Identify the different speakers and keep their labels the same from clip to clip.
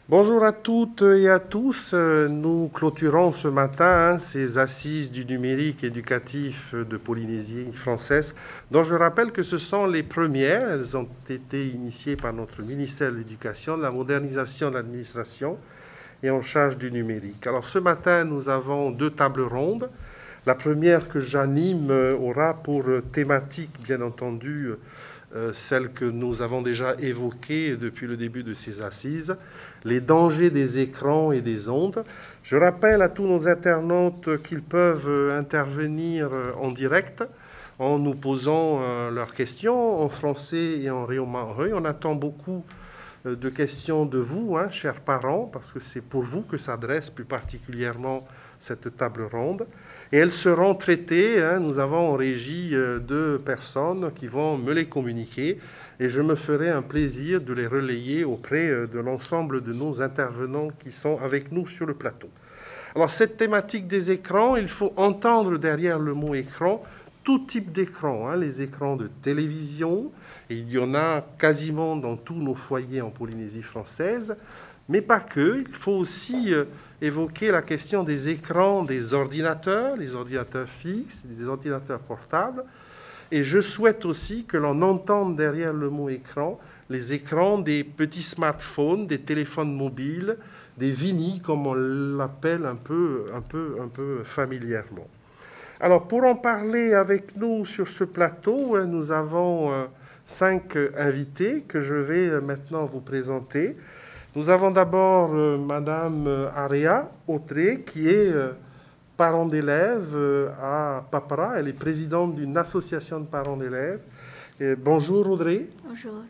Speaker 1: Bonjour à toutes et à tous. Nous clôturons ce matin ces assises du numérique éducatif de Polynésie française, dont je rappelle que ce sont les premières. Elles ont été initiées par notre ministère de l'Éducation, de la modernisation de l'administration et en charge du numérique. Alors ce matin, nous avons deux tables rondes. La première que j'anime aura pour thématique, bien entendu, celle que nous avons déjà évoquée depuis le début de ces assises, les dangers des écrans et des ondes. Je rappelle à tous nos internautes qu'ils peuvent intervenir en direct en nous posant leurs questions en français et en réomaoreuil. On attend beaucoup de questions de vous, chers parents, parce que c'est pour vous que s'adresse plus particulièrement cette table ronde. Et elles seront traitées, nous avons en régie deux personnes qui vont me les communiquer et je me ferai un plaisir de les relayer auprès de l'ensemble de nos intervenants qui sont avec nous sur le plateau. Alors cette thématique des écrans, il faut entendre derrière le mot écran tout type d'écran, les écrans de télévision, et il y en a quasiment dans tous nos foyers en Polynésie française, mais pas que, il faut aussi évoquer la question des écrans des ordinateurs, les ordinateurs fixes, des ordinateurs portables. Et je souhaite aussi que l'on entende derrière le mot écran les écrans des petits smartphones, des téléphones mobiles, des VINI, comme on l'appelle un peu familièrement. Alors, pour en parler avec nous sur ce plateau, nous avons 5 invités que je vais maintenant vous présenter. Nous avons d'abord Madame Aria Autré, qui est parent d'élèves à Papara. Elle est présidente d'une association de parents d'élèves. Bonjour Audrey.
Speaker 2: Bonjour.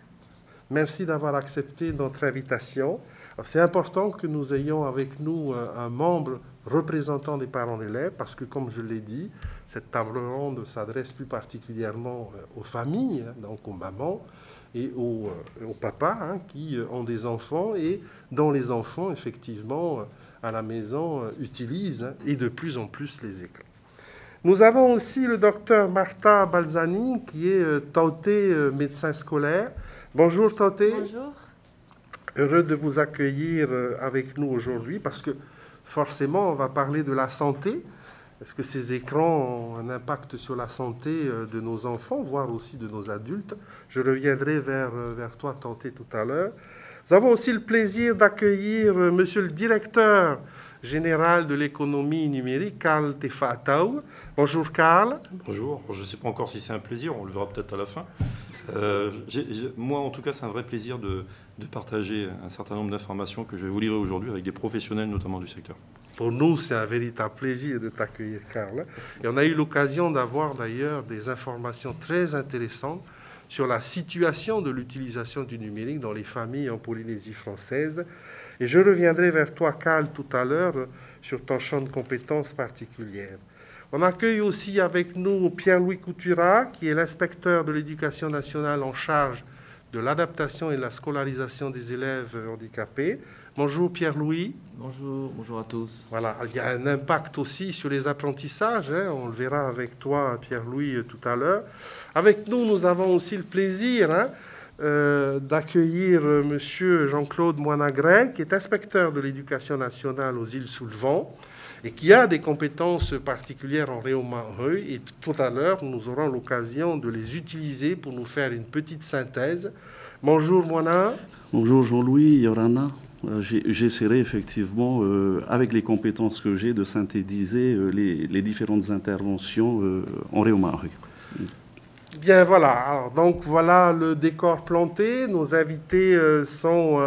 Speaker 1: Merci d'avoir accepté notre invitation. C'est important que nous ayons avec nous un membre représentant des parents d'élèves, parce que, comme je l'ai dit, cette table ronde s'adresse plus particulièrement aux familles, donc aux mamans, et aux papas qui ont des enfants et dont les enfants, effectivement, à la maison, utilisent et de plus en plus les écrans. Nous avons aussi le docteur Martha Balzani, qui est Tauté, médecin scolaire. Bonjour Tauté.
Speaker 2: Bonjour.
Speaker 1: Heureux de vous accueillir avec nous aujourd'hui, parce que forcément, on va parler de la santé. Est-ce que ces écrans ont un impact sur la santé de nos enfants, voire aussi de nos adultes? Je reviendrai vers toi, Tauté, tout à l'heure. Nous avons aussi le plaisir d'accueillir monsieur le directeur général de l'économie numérique, Carl Tefatau. Bonjour, Carl.
Speaker 3: Bonjour. Je ne sais pas encore si c'est un plaisir, on le verra peut-être à la fin. Moi, en tout cas, c'est un vrai plaisir de partager un certain nombre d'informations que je vais vous livrer aujourd'hui avec des professionnels, notamment du secteur.
Speaker 1: Pour nous, c'est un véritable plaisir de t'accueillir, Carl. Et on a eu l'occasion d'avoir d'ailleurs des informations très intéressantes sur la situation de l'utilisation du numérique dans les familles en Polynésie française. Et je reviendrai vers toi, Carl, tout à l'heure sur ton champ de compétences particulières. On accueille aussi avec nous Pierre-Louis Coutura, qui est l'inspecteur de l'éducation nationale en charge de l'adaptation et de la scolarisation des élèves handicapés. Bonjour Pierre-Louis.
Speaker 4: Bonjour à tous.
Speaker 1: Voilà, il y a un impact aussi sur les apprentissages, on le verra avec toi Pierre-Louis tout à l'heure. Avec nous, nous avons aussi le plaisir d'accueillir monsieur Jean-Claude Moinagret, qui est inspecteur de l'éducation nationale aux îles sous le vent et qui a des compétences particulières en réomaoreuil. Et tout à l'heure, nous aurons l'occasion de les utiliser pour nous faire une petite synthèse. Bonjour Moina.
Speaker 4: Bonjour Jean-Louis, Yorana. J'essaierai effectivement, avec les compétences que j'ai, de synthétiser les différentes interventions en réomaoreuil.
Speaker 1: Bien voilà, alors, donc voilà le décor planté, nos invités sont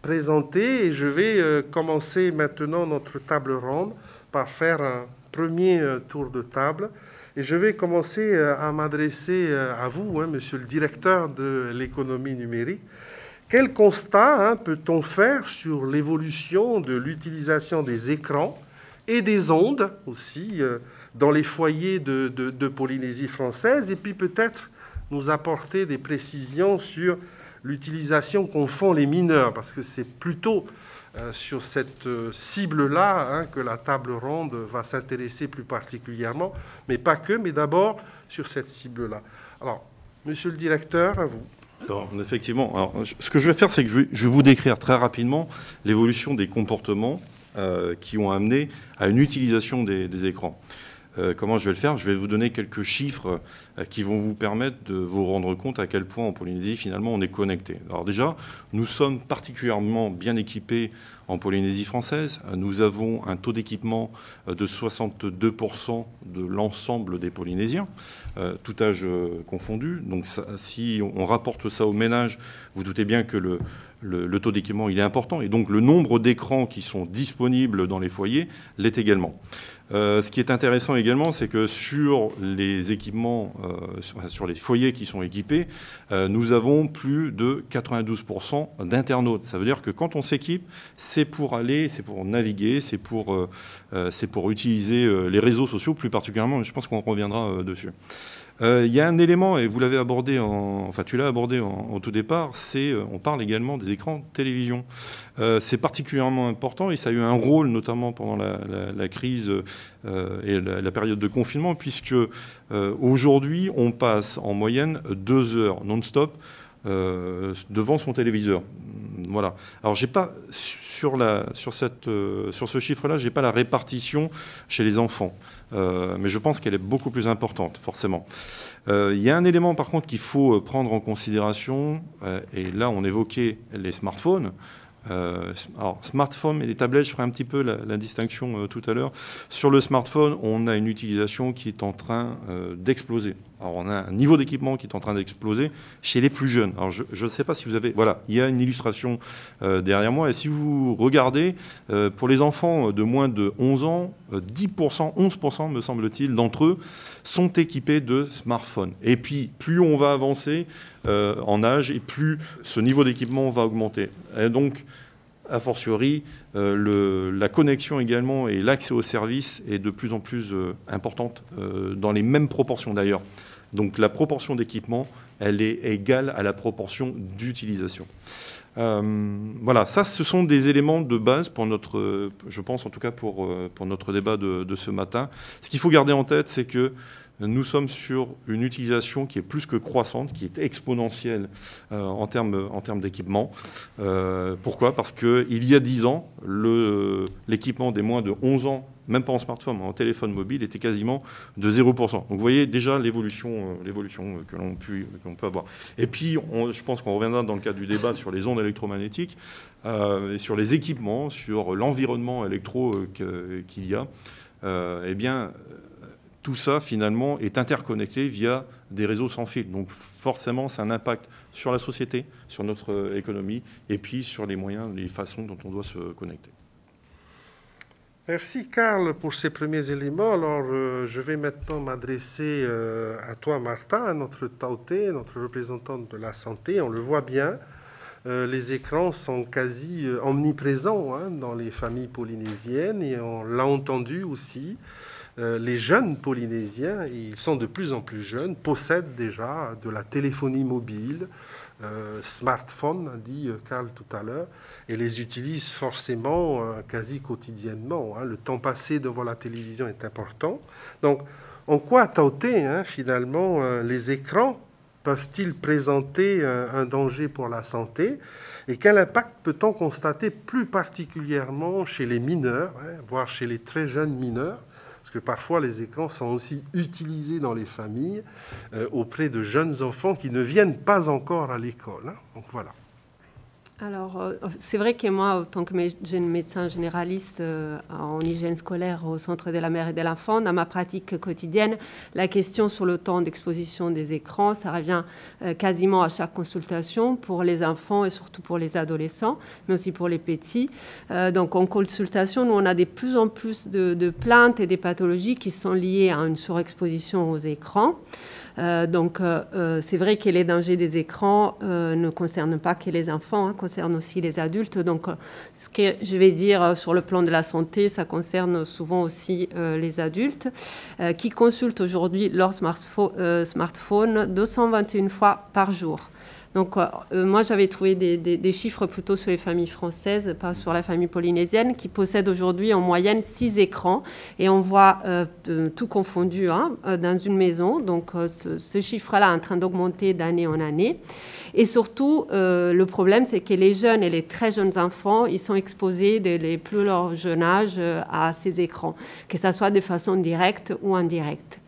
Speaker 1: présentés et je vais commencer maintenant notre table ronde par faire un premier tour de table. Et je vais commencer à m'adresser à vous, monsieur le directeur de l'économie numérique. Quel constat peut-on faire sur l'évolution de l'utilisation des écrans et des ondes aussi dans les foyers de Polynésie française, et puis peut-être nous apporter des précisions sur l'utilisation qu'en font les mineurs, parce que c'est plutôt sur cette cible-là que la table ronde va s'intéresser plus particulièrement, mais pas que, mais d'abord sur cette cible-là. Alors, monsieur le directeur, à vous.
Speaker 3: Alors, effectivement, alors, ce que je vais faire, c'est que je vais vous décrire très rapidement l'évolution des comportements qui ont amené à une utilisation des écrans. Comment je vais le faire? Je vais vous donner quelques chiffres qui vont vous permettre de vous rendre compte à quel point en Polynésie, finalement, on est connecté. Alors déjà, nous sommes particulièrement bien équipés en Polynésie française. Nous avons un taux d'équipement de 62% de l'ensemble des Polynésiens, tout âge confondu. Donc ça, si on rapporte ça au ménage, vous doutez bien que le taux d'équipement il est important. Et donc le nombre d'écrans qui sont disponibles dans les foyers l'est également. Ce qui est intéressant également, c'est que sur les équipements, sur les foyers qui sont équipés, nous avons plus de 92% d'internautes. Ça veut dire que quand on s'équipe, c'est pour aller, c'est pour naviguer, c'est pour utiliser les réseaux sociaux plus particulièrement, et je pense qu'on reviendra dessus. Il y a un élément, et vous l'avez abordé, tu l'as abordé en tout départ, on parle également des écrans de télévision. C'est particulièrement important et ça a eu un rôle notamment pendant la crise et la période de confinement, puisque aujourd'hui on passe en moyenne 2 heures non-stop devant son téléviseur. Voilà. Alors j'ai pas sur ce chiffre-là, j'ai pas la répartition chez les enfants, mais je pense qu'elle est beaucoup plus importante, forcément. Il y a un élément par contre qu'il faut prendre en considération, et là on évoquait les smartphones. Alors, smartphone et les tablettes, je ferai un petit peu la distinction tout à l'heure. Sur le smartphone, on a une utilisation qui est en train d'exploser. Alors, on a un niveau d'équipement qui est en train d'exploser chez les plus jeunes. Alors, je ne sais pas si vous avez... Voilà, il y a une illustration derrière moi. Et si vous regardez, pour les enfants de moins de 11 ans, 10%, 11% me semble-t-il, d'entre eux sont équipés de smartphones. Et puis, plus on va avancer en âge, et plus ce niveau d'équipement va augmenter. Et donc, a fortiori, la connexion également et l'accès aux services est de plus en plus importante, dans les mêmes proportions d'ailleurs. Donc la proportion d'équipement, elle est égale à la proportion d'utilisation. Voilà, ça ce sont des éléments de base pour notre, je pense en tout cas pour notre débat de ce matin. Ce qu'il faut garder en tête, c'est que nous sommes sur une utilisation qui est plus que croissante, qui est exponentielle en termes d'équipement. Pourquoi? Parce qu'il y a 10 ans, l'équipement des moins de 11 ans, même pas en smartphone, en téléphone mobile, était quasiment de 0%. Donc vous voyez déjà l'évolution que l'on peut avoir. Et puis, je pense qu'on reviendra dans le cadre du débat sur les ondes électromagnétiques, et sur les équipements, sur l'environnement électro qu'il y a. Eh bien, tout ça, finalement, est interconnecté via des réseaux sans fil. Donc, forcément, c'est un impact sur la société, sur notre économie, et puis sur les moyens, les façons dont on doit se connecter.
Speaker 1: Merci, Karl, pour ces premiers éléments. Alors, je vais maintenant m'adresser à toi, Martin, notre Tauté, notre représentante de la santé. On le voit bien, les écrans sont quasi omniprésents dans les familles polynésiennes, et on l'a entendu aussi. Les jeunes Polynésiens, ils sont de plus en plus jeunes, possèdent déjà de la téléphonie mobile, smartphone, a dit Karl tout à l'heure, et les utilisent forcément quasi quotidiennement. Le temps passé devant la télévision est important. Donc, en quoi, Tauté, finalement, les écrans peuvent-ils présenter un danger pour la santé? Et quel impact peut-on constater plus particulièrement chez les mineurs, voire chez les très jeunes mineurs? Parce que parfois, les écrans sont aussi utilisés dans les familles auprès de jeunes enfants qui ne viennent pas encore à l'école. Donc voilà.
Speaker 2: Alors, c'est vrai que moi, en tant que jeune médecin généraliste en hygiène scolaire au Centre de la mère et de l'enfant, dans ma pratique quotidienne, la question sur le temps d'exposition des écrans, ça revient quasiment à chaque consultation pour les enfants et surtout pour les adolescents, mais aussi pour les petits. Donc, en consultation, nous, on a de plus en plus de plaintes et des pathologies qui sont liées à une surexposition aux écrans. Donc, c'est vrai que les dangers des écrans ne concernent pas que les enfants, concernent aussi les adultes. Donc, ce que je vais dire sur le plan de la santé, ça concerne souvent aussi les adultes qui consultent aujourd'hui leur smartphone 221 fois par jour. Donc, moi, j'avais trouvé des chiffres plutôt sur les familles françaises, pas sur la famille polynésienne, qui possèdent aujourd'hui en moyenne 6 écrans. Et on voit tout confondu dans une maison. Donc, ce chiffre-là est en train d'augmenter d'année en année. Et surtout, le problème, c'est que les jeunes et les très jeunes enfants, ils sont exposés dès le plus leur jeune âge à ces écrans, que ce soit de façon directe ou indirecte.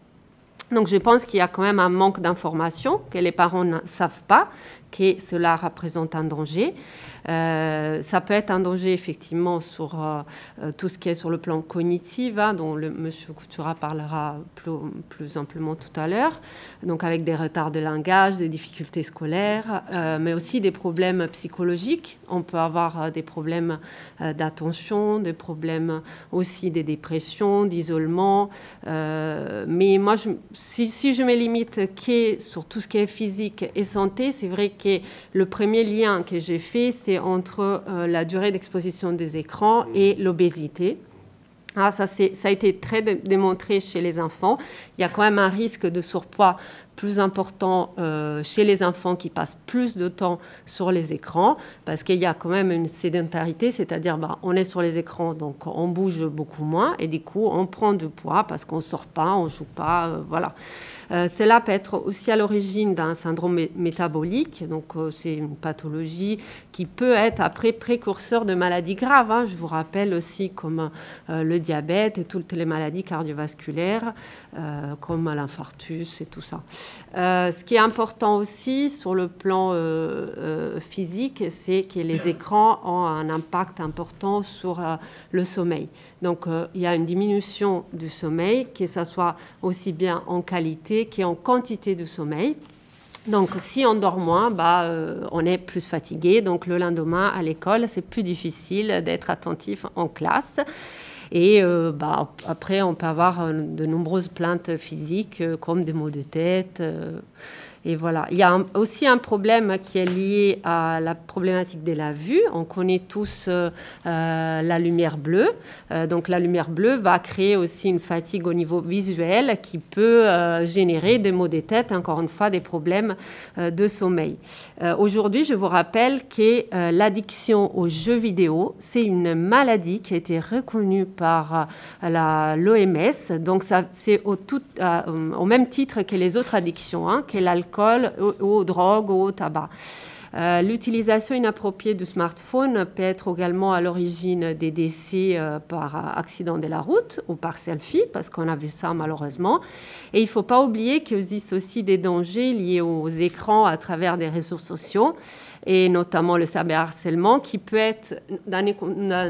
Speaker 2: Donc, je pense qu'il y a quand même un manque d'informations, que les parents ne savent pas que cela représente un danger. Ça peut être un danger, effectivement, sur tout ce qui est sur le plan cognitif, dont M. Coutura parlera plus amplement tout à l'heure, donc avec des retards de langage, des difficultés scolaires, mais aussi des problèmes psychologiques. On peut avoir des problèmes d'attention, des problèmes aussi des dépressions, d'isolement. Mais moi, si je me limite sur tout ce qui est physique et santé, c'est vrai que le premier lien que j'ai fait, c'est entre la durée d'exposition des écrans et l'obésité. Ça a été très démontré chez les enfants. Il y a quand même un risque de surpoids plus important chez les enfants qui passent plus de temps sur les écrans, parce qu'il y a quand même une sédentarité, c'est-à-dire on est sur les écrans, donc on bouge beaucoup moins, et du coup on prend du poids parce qu'on ne sort pas, on ne joue pas, voilà. Cela peut être aussi à l'origine d'un syndrome métabolique, donc c'est une pathologie qui peut être après précurseur de maladies graves. Je vous rappelle aussi comme le diabète et toutes les maladies cardiovasculaires, comme l'infarctus et tout ça. Ce qui est important aussi sur le plan physique, c'est que les écrans ont un impact important sur le sommeil. Donc, il y a une diminution du sommeil, que ce soit aussi bien en qualité qu'en quantité de sommeil. Donc, si on dort moins, on est plus fatigué. Donc, le lendemain, à l'école, c'est plus difficile d'être attentif en classe. Et après, on peut avoir de nombreuses plaintes physiques, comme des maux de tête. Et voilà. Il y a aussi un problème qui est lié à la problématique de la vue. On connaît tous la lumière bleue. Donc, la lumière bleue va créer aussi une fatigue au niveau visuel qui peut générer des maux de tête, encore une fois, des problèmes de sommeil. Aujourd'hui, je vous rappelle que l'addiction aux jeux vidéo, c'est une maladie qui a été reconnue par l'OMS. Donc, c'est au même titre que les autres addictions, que l'alcool, aux drogues, au tabac. L'utilisation inappropriée du smartphone peut être également à l'origine des décès par accident de la route ou par selfie, parce qu'on a vu ça malheureusement. Et il ne faut pas oublier qu'il existe aussi des dangers liés aux écrans à travers des réseaux sociaux, et notamment le cyberharcèlement, qui peut être, dans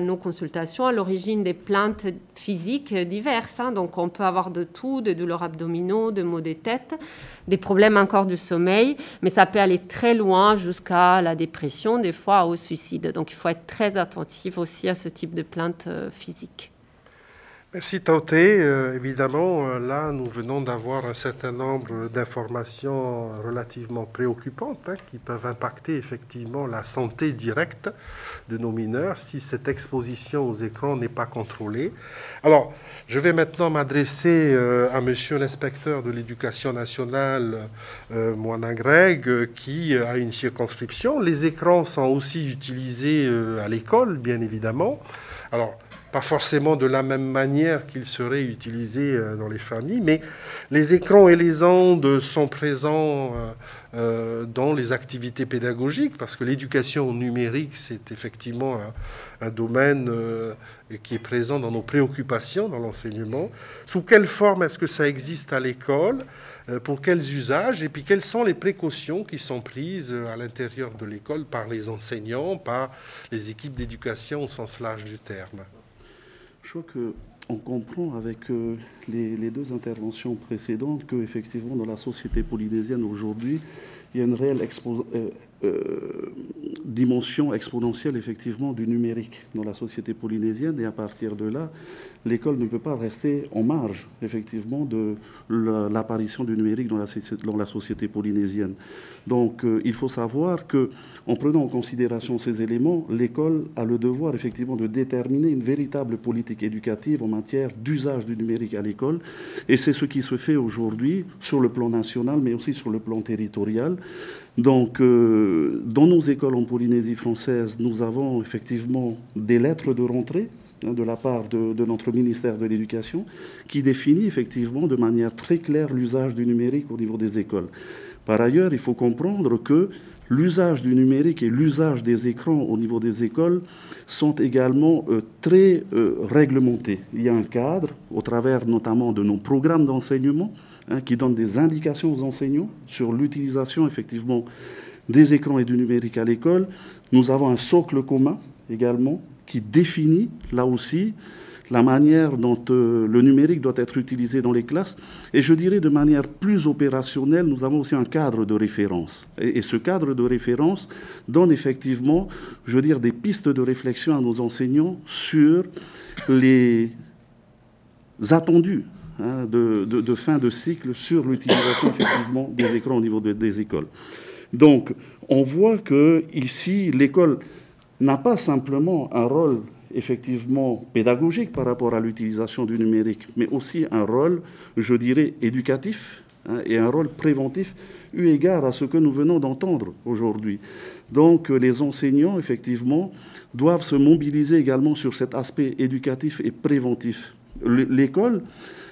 Speaker 2: nos consultations, à l'origine des plaintes physiques diverses. Donc, on peut avoir de tout, des douleurs abdominaux, des maux de tête, des problèmes encore du sommeil, mais ça peut aller très loin jusqu'à la dépression, des fois au suicide. Donc, il faut être très attentif aussi à ce type de plaintes physiques.
Speaker 1: Merci Tauté. Évidemment, là, nous venons d'avoir un certain nombre d'informations relativement préoccupantes qui peuvent impacter effectivement la santé directe de nos mineurs si cette exposition aux écrans n'est pas contrôlée. Alors, je vais maintenant m'adresser à monsieur l'inspecteur de l'éducation nationale, Moana Greg, qui a une circonscription. Les écrans sont aussi utilisés à l'école, bien évidemment. Alors, pas forcément de la même manière qu'ils seraient utilisés dans les familles, mais les écrans et les ondes sont présents dans les activités pédagogiques, parce que l'éducation numérique, c'est effectivement un domaine qui est présent dans nos préoccupations, dans l'enseignement. Sous quelle forme est-ce que ça existe à l'école ? Pour quels usages? Et puis, quelles sont les précautions qui sont prises à l'intérieur de l'école par les enseignants, par les équipes d'éducation au sens large du terme?
Speaker 4: Je crois qu'on comprend avec les deux interventions précédentes qu'effectivement, dans la société polynésienne aujourd'hui, il y a une réelle dimension exponentielle effectivement du numérique dans la société polynésienne, et à partir de là, l'école ne peut pas rester en marge effectivement de l'apparition du numérique dans la société polynésienne. Donc il faut savoir que, en prenant en considération ces éléments, l'école a le devoir effectivement de déterminer une véritable politique éducative en matière d'usage du numérique à l'école, et c'est ce qui se fait aujourd'hui sur le plan national mais aussi sur le plan territorial. Donc, dans nos écoles en Polynésie française, nous avons effectivement des lettres de rentrée de la part de notre ministère de l'Éducation qui définit effectivement de manière très claire l'usage du numérique au niveau des écoles. Par ailleurs, il faut comprendre que l'usage du numérique et l'usage des écrans au niveau des écoles sont également très réglementés. Il y a un cadre, au travers notamment de nos programmes d'enseignement, qui donnent des indications aux enseignants sur l'utilisation effectivement des écrans et du numérique à l'école. Nous avons un socle commun également qui définit là aussi la manière dont le numérique doit être utilisé dans les classes. Et je dirais de manière plus opérationnelle, nous avons aussi un cadre de référence. Et ce cadre de référence donne effectivement, je veux dire, des pistes de réflexion à nos enseignants sur les attendus de fin de cycle sur l'utilisation effectivement des écrans au niveau des écoles. Donc, on voit que ici, l'école n'a pas simplement un rôle effectivement pédagogique par rapport à l'utilisation du numérique, mais aussi un rôle, je dirais, éducatif et un rôle préventif eu égard à ce que nous venons d'entendre aujourd'hui. Donc les enseignants, effectivement, doivent se mobiliser également sur cet aspect éducatif et préventif. L'école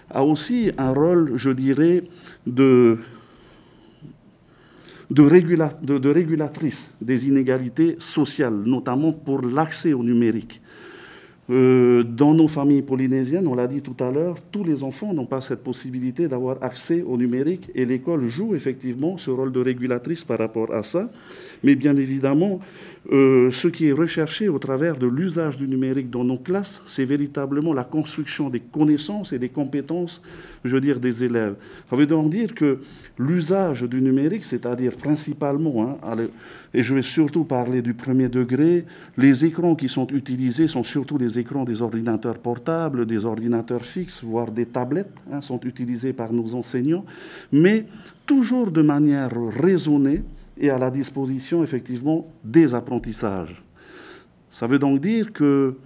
Speaker 4: a aussi un rôle, je dirais, de régulatrice des inégalités sociales, notamment pour l'accès au numérique. Dans nos familles polynésiennes, on l'a dit tout à l'heure, tous les enfants n'ont pas cette possibilité d'avoir accès au numérique et l'école joue effectivement ce rôle de régulatrice par rapport à ça. Mais bien évidemment, ce qui est recherché au travers de l'usage du numérique dans nos classes, c'est véritablement la construction des connaissances et des compétences, je veux dire, des élèves. Ça veut donc dire que l'usage du numérique, c'est-à-dire principalement, et je vais surtout parler du premier degré, les écrans qui sont utilisés sont surtout les écrans des ordinateurs portables, des ordinateurs fixes, voire des tablettes, sont utilisés par nos enseignants, mais toujours de manière raisonnée et à la disposition, effectivement, des apprentissages. Ça veut donc dire que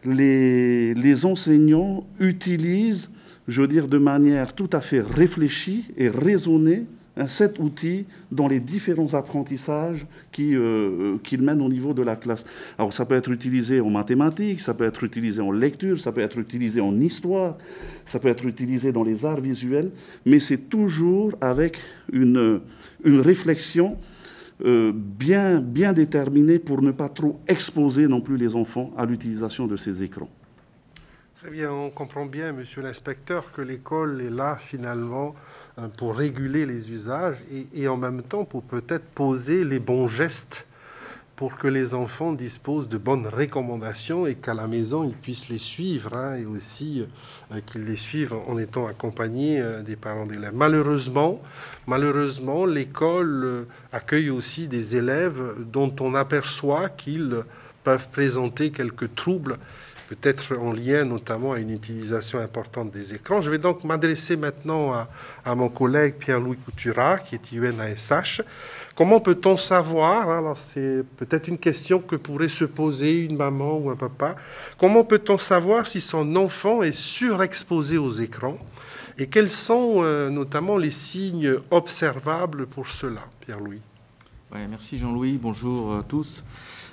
Speaker 4: les enseignants utilisent, je veux dire, de manière tout à fait réfléchie et raisonnée, cet outil dans les différents apprentissages qu'ils mènent au niveau de la classe. Alors ça peut être utilisé en mathématiques, ça peut être utilisé en lecture, ça peut être utilisé en histoire, ça peut être utilisé dans les arts visuels, mais c'est toujours avec une réflexion bien déterminée pour ne pas trop exposer non plus les enfants à l'utilisation de ces écrans.
Speaker 1: Très bien, on comprend bien, monsieur l'inspecteur, que l'école est là finalement pour réguler les usages et en même temps pour peut-être poser les bons gestes pour que les enfants disposent de bonnes recommandations et qu'à la maison ils puissent les suivre et aussi qu'ils les suivent en étant accompagnés des parents d'élèves. Malheureusement, l'école accueille aussi des élèves dont on aperçoit qu'ils peuvent présenter quelques troubles, peut-être en lien notamment à une utilisation importante des écrans. Je vais donc m'adresser maintenant à mon collègue Pierre-Louis Couturat, qui est UNASH. Comment peut-on savoir, alors c'est peut-être une question que pourrait se poser une maman ou un papa, comment peut-on savoir si son enfant est surexposé aux écrans et quels sont notamment les signes observables pour cela, Pierre-Louis?
Speaker 5: Ouais, merci Jean-Louis, bonjour à tous.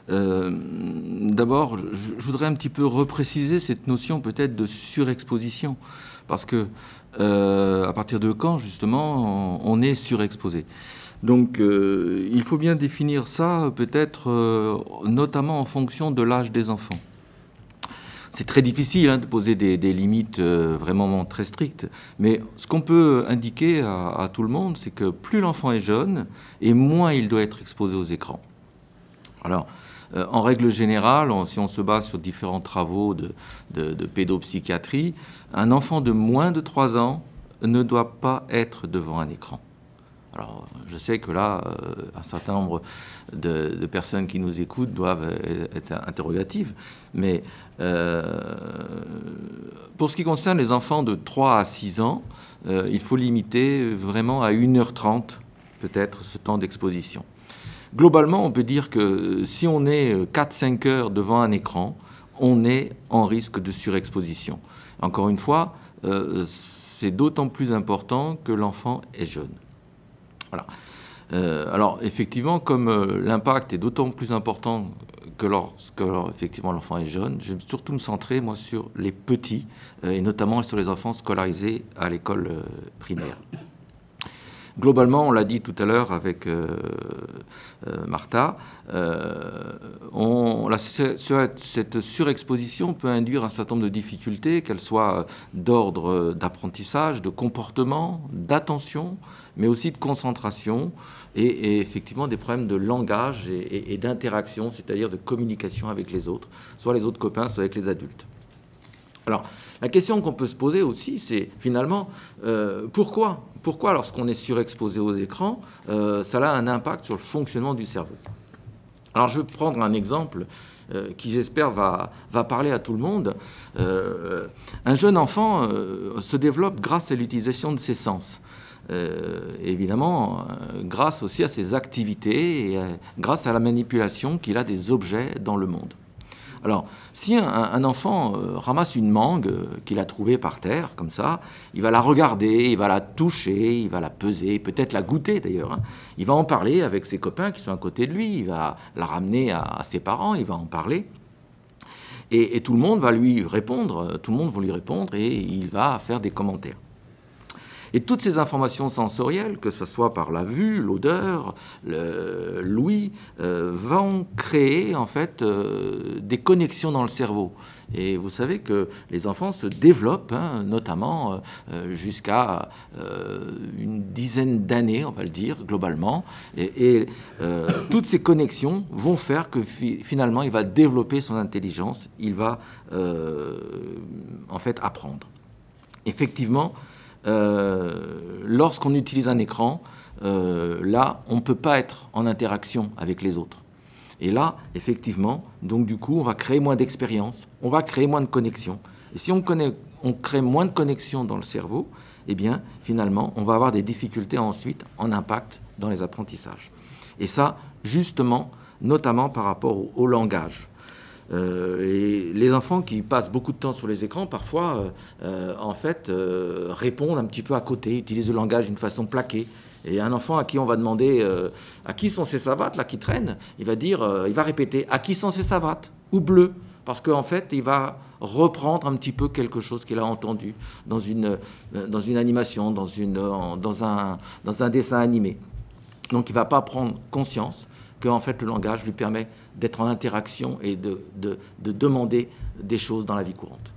Speaker 5: D'abord, je voudrais un petit peu repréciser cette notion peut-être de surexposition, parce que à partir de quand, justement, on est surexposé. Donc, il faut bien définir ça, peut-être notamment en fonction de l'âge des enfants. C'est très difficile de poser des limites vraiment très strictes, mais ce qu'on peut indiquer à tout le monde, c'est que plus l'enfant est jeune, et moins il doit être exposé aux écrans. Alors, en règle générale, si on se base sur différents travaux de pédopsychiatrie, un enfant de moins de 3 ans ne doit pas être devant un écran. Alors, je sais que là, un certain nombre de personnes qui nous écoutent doivent être interrogatives, mais pour ce qui concerne les enfants de 3 à 6 ans, il faut limiter vraiment à 1h30 peut-être ce temps d'exposition. Globalement, on peut dire que si on est 4-5 heures devant un écran, on est en risque de surexposition. Encore une fois, c'est d'autant plus important que l'enfant est jeune. Voilà. Alors, effectivement, comme l'impact est d'autant plus important que lorsque effectivement l'enfant est jeune, je vais surtout me centrer, moi, sur les petits, et notamment sur les enfants scolarisés à l'école primaire. Globalement, on l'a dit tout à l'heure avec Martha, cette surexposition peut induire un certain nombre de difficultés, qu'elles soient d'ordre d'apprentissage, de comportement, d'attention, mais aussi de concentration et effectivement des problèmes de langage et d'interaction, c'est-à-dire de communication avec les autres, soit les autres copains, soit avec les adultes. Alors, la question qu'on peut se poser aussi, c'est finalement, pourquoi lorsqu'on est surexposé aux écrans, ça a un impact sur le fonctionnement du cerveau? Alors, je vais prendre un exemple qui, j'espère, va parler à tout le monde. Un jeune enfant se développe grâce à l'utilisation de ses sens. Évidemment, grâce aussi à ses activités et grâce à la manipulation qu'il a des objets dans le monde. Alors, si un enfant ramasse une mangue qu'il a trouvée par terre, comme ça, il va la regarder, il va la toucher, il va la peser, peut-être la goûter d'ailleurs, hein. Il va en parler avec ses copains qui sont à côté de lui, il va la ramener à ses parents, il va en parler. Et tout le monde va lui répondre, et il va faire des commentaires. Et toutes ces informations sensorielles, que ce soit par la vue, l'odeur, l'ouïe, vont créer en fait des connexions dans le cerveau. Et vous savez que les enfants se développent, hein, notamment jusqu'à une dizaine d'années, on va le dire, globalement. Et toutes ces connexions vont faire que finalement, il va développer son intelligence, il va en fait apprendre. Effectivement, lorsqu'on utilise un écran, là, on ne peut pas être en interaction avec les autres. Et là, effectivement, donc du coup, on va créer moins d'expérience, on va créer moins de connexions. Et si on crée moins de connexions dans le cerveau, eh bien, finalement, on va avoir des difficultés ensuite en impact dans les apprentissages. Et ça, justement, notamment par rapport au langage. Et les enfants qui passent beaucoup de temps sur les écrans, parfois, en fait, répondent un petit peu à côté, utilisent le langage d'une façon plaquée. Et un enfant à qui on va demander à qui sont ces savates là qui traînent, il va dire, il va répéter à qui sont ces savates ou bleues, parce qu'en fait, il va reprendre un petit peu quelque chose qu'il a entendu dans une animation, dans un dessin animé. Donc, il ne va pas prendre conscience que en fait, le langage lui permet d'être en interaction et de demander des choses dans la vie courante.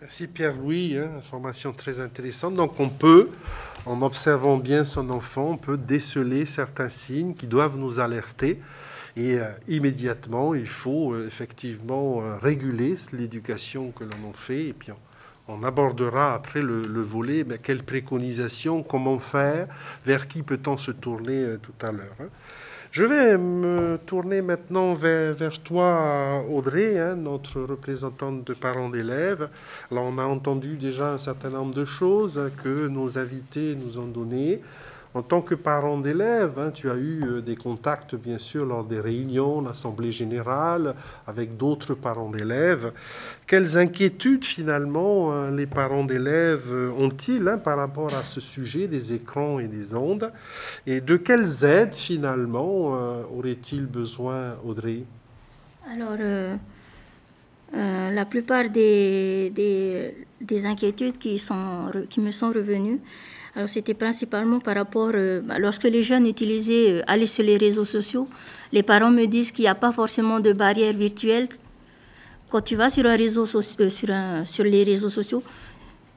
Speaker 1: Merci Pierre-Louis, hein, information très intéressante. Donc on peut, en observant bien son enfant, on peut déceler certains signes qui doivent nous alerter. Et immédiatement, il faut effectivement réguler l'éducation que l'on en fait. Et puis on abordera après le volet, mais quelles préconisations, comment faire, vers qui peut-on se tourner tout à l'heure, hein. Je vais me tourner maintenant vers toi, Audrey, hein, notre représentante de parents d'élèves. Alors, on a entendu déjà un certain nombre de choses que nos invités nous ont données. En tant que parent d'élèves, hein, tu as eu des contacts, bien sûr, lors des réunions, l'Assemblée générale, avec d'autres parents d'élèves. Quelles inquiétudes, finalement, les parents d'élèves ont-ils, hein, par rapport à ce sujet des écrans et des ondes? Et de quelles aides, finalement, auraient-ils besoin, Audrey?
Speaker 6: Alors, la plupart des inquiétudes qui me sont revenues, alors c'était principalement par rapport, lorsque les jeunes allaient sur les réseaux sociaux, les parents me disent qu'il n'y a pas forcément de barrière virtuelle. Quand tu vas sur les réseaux sociaux,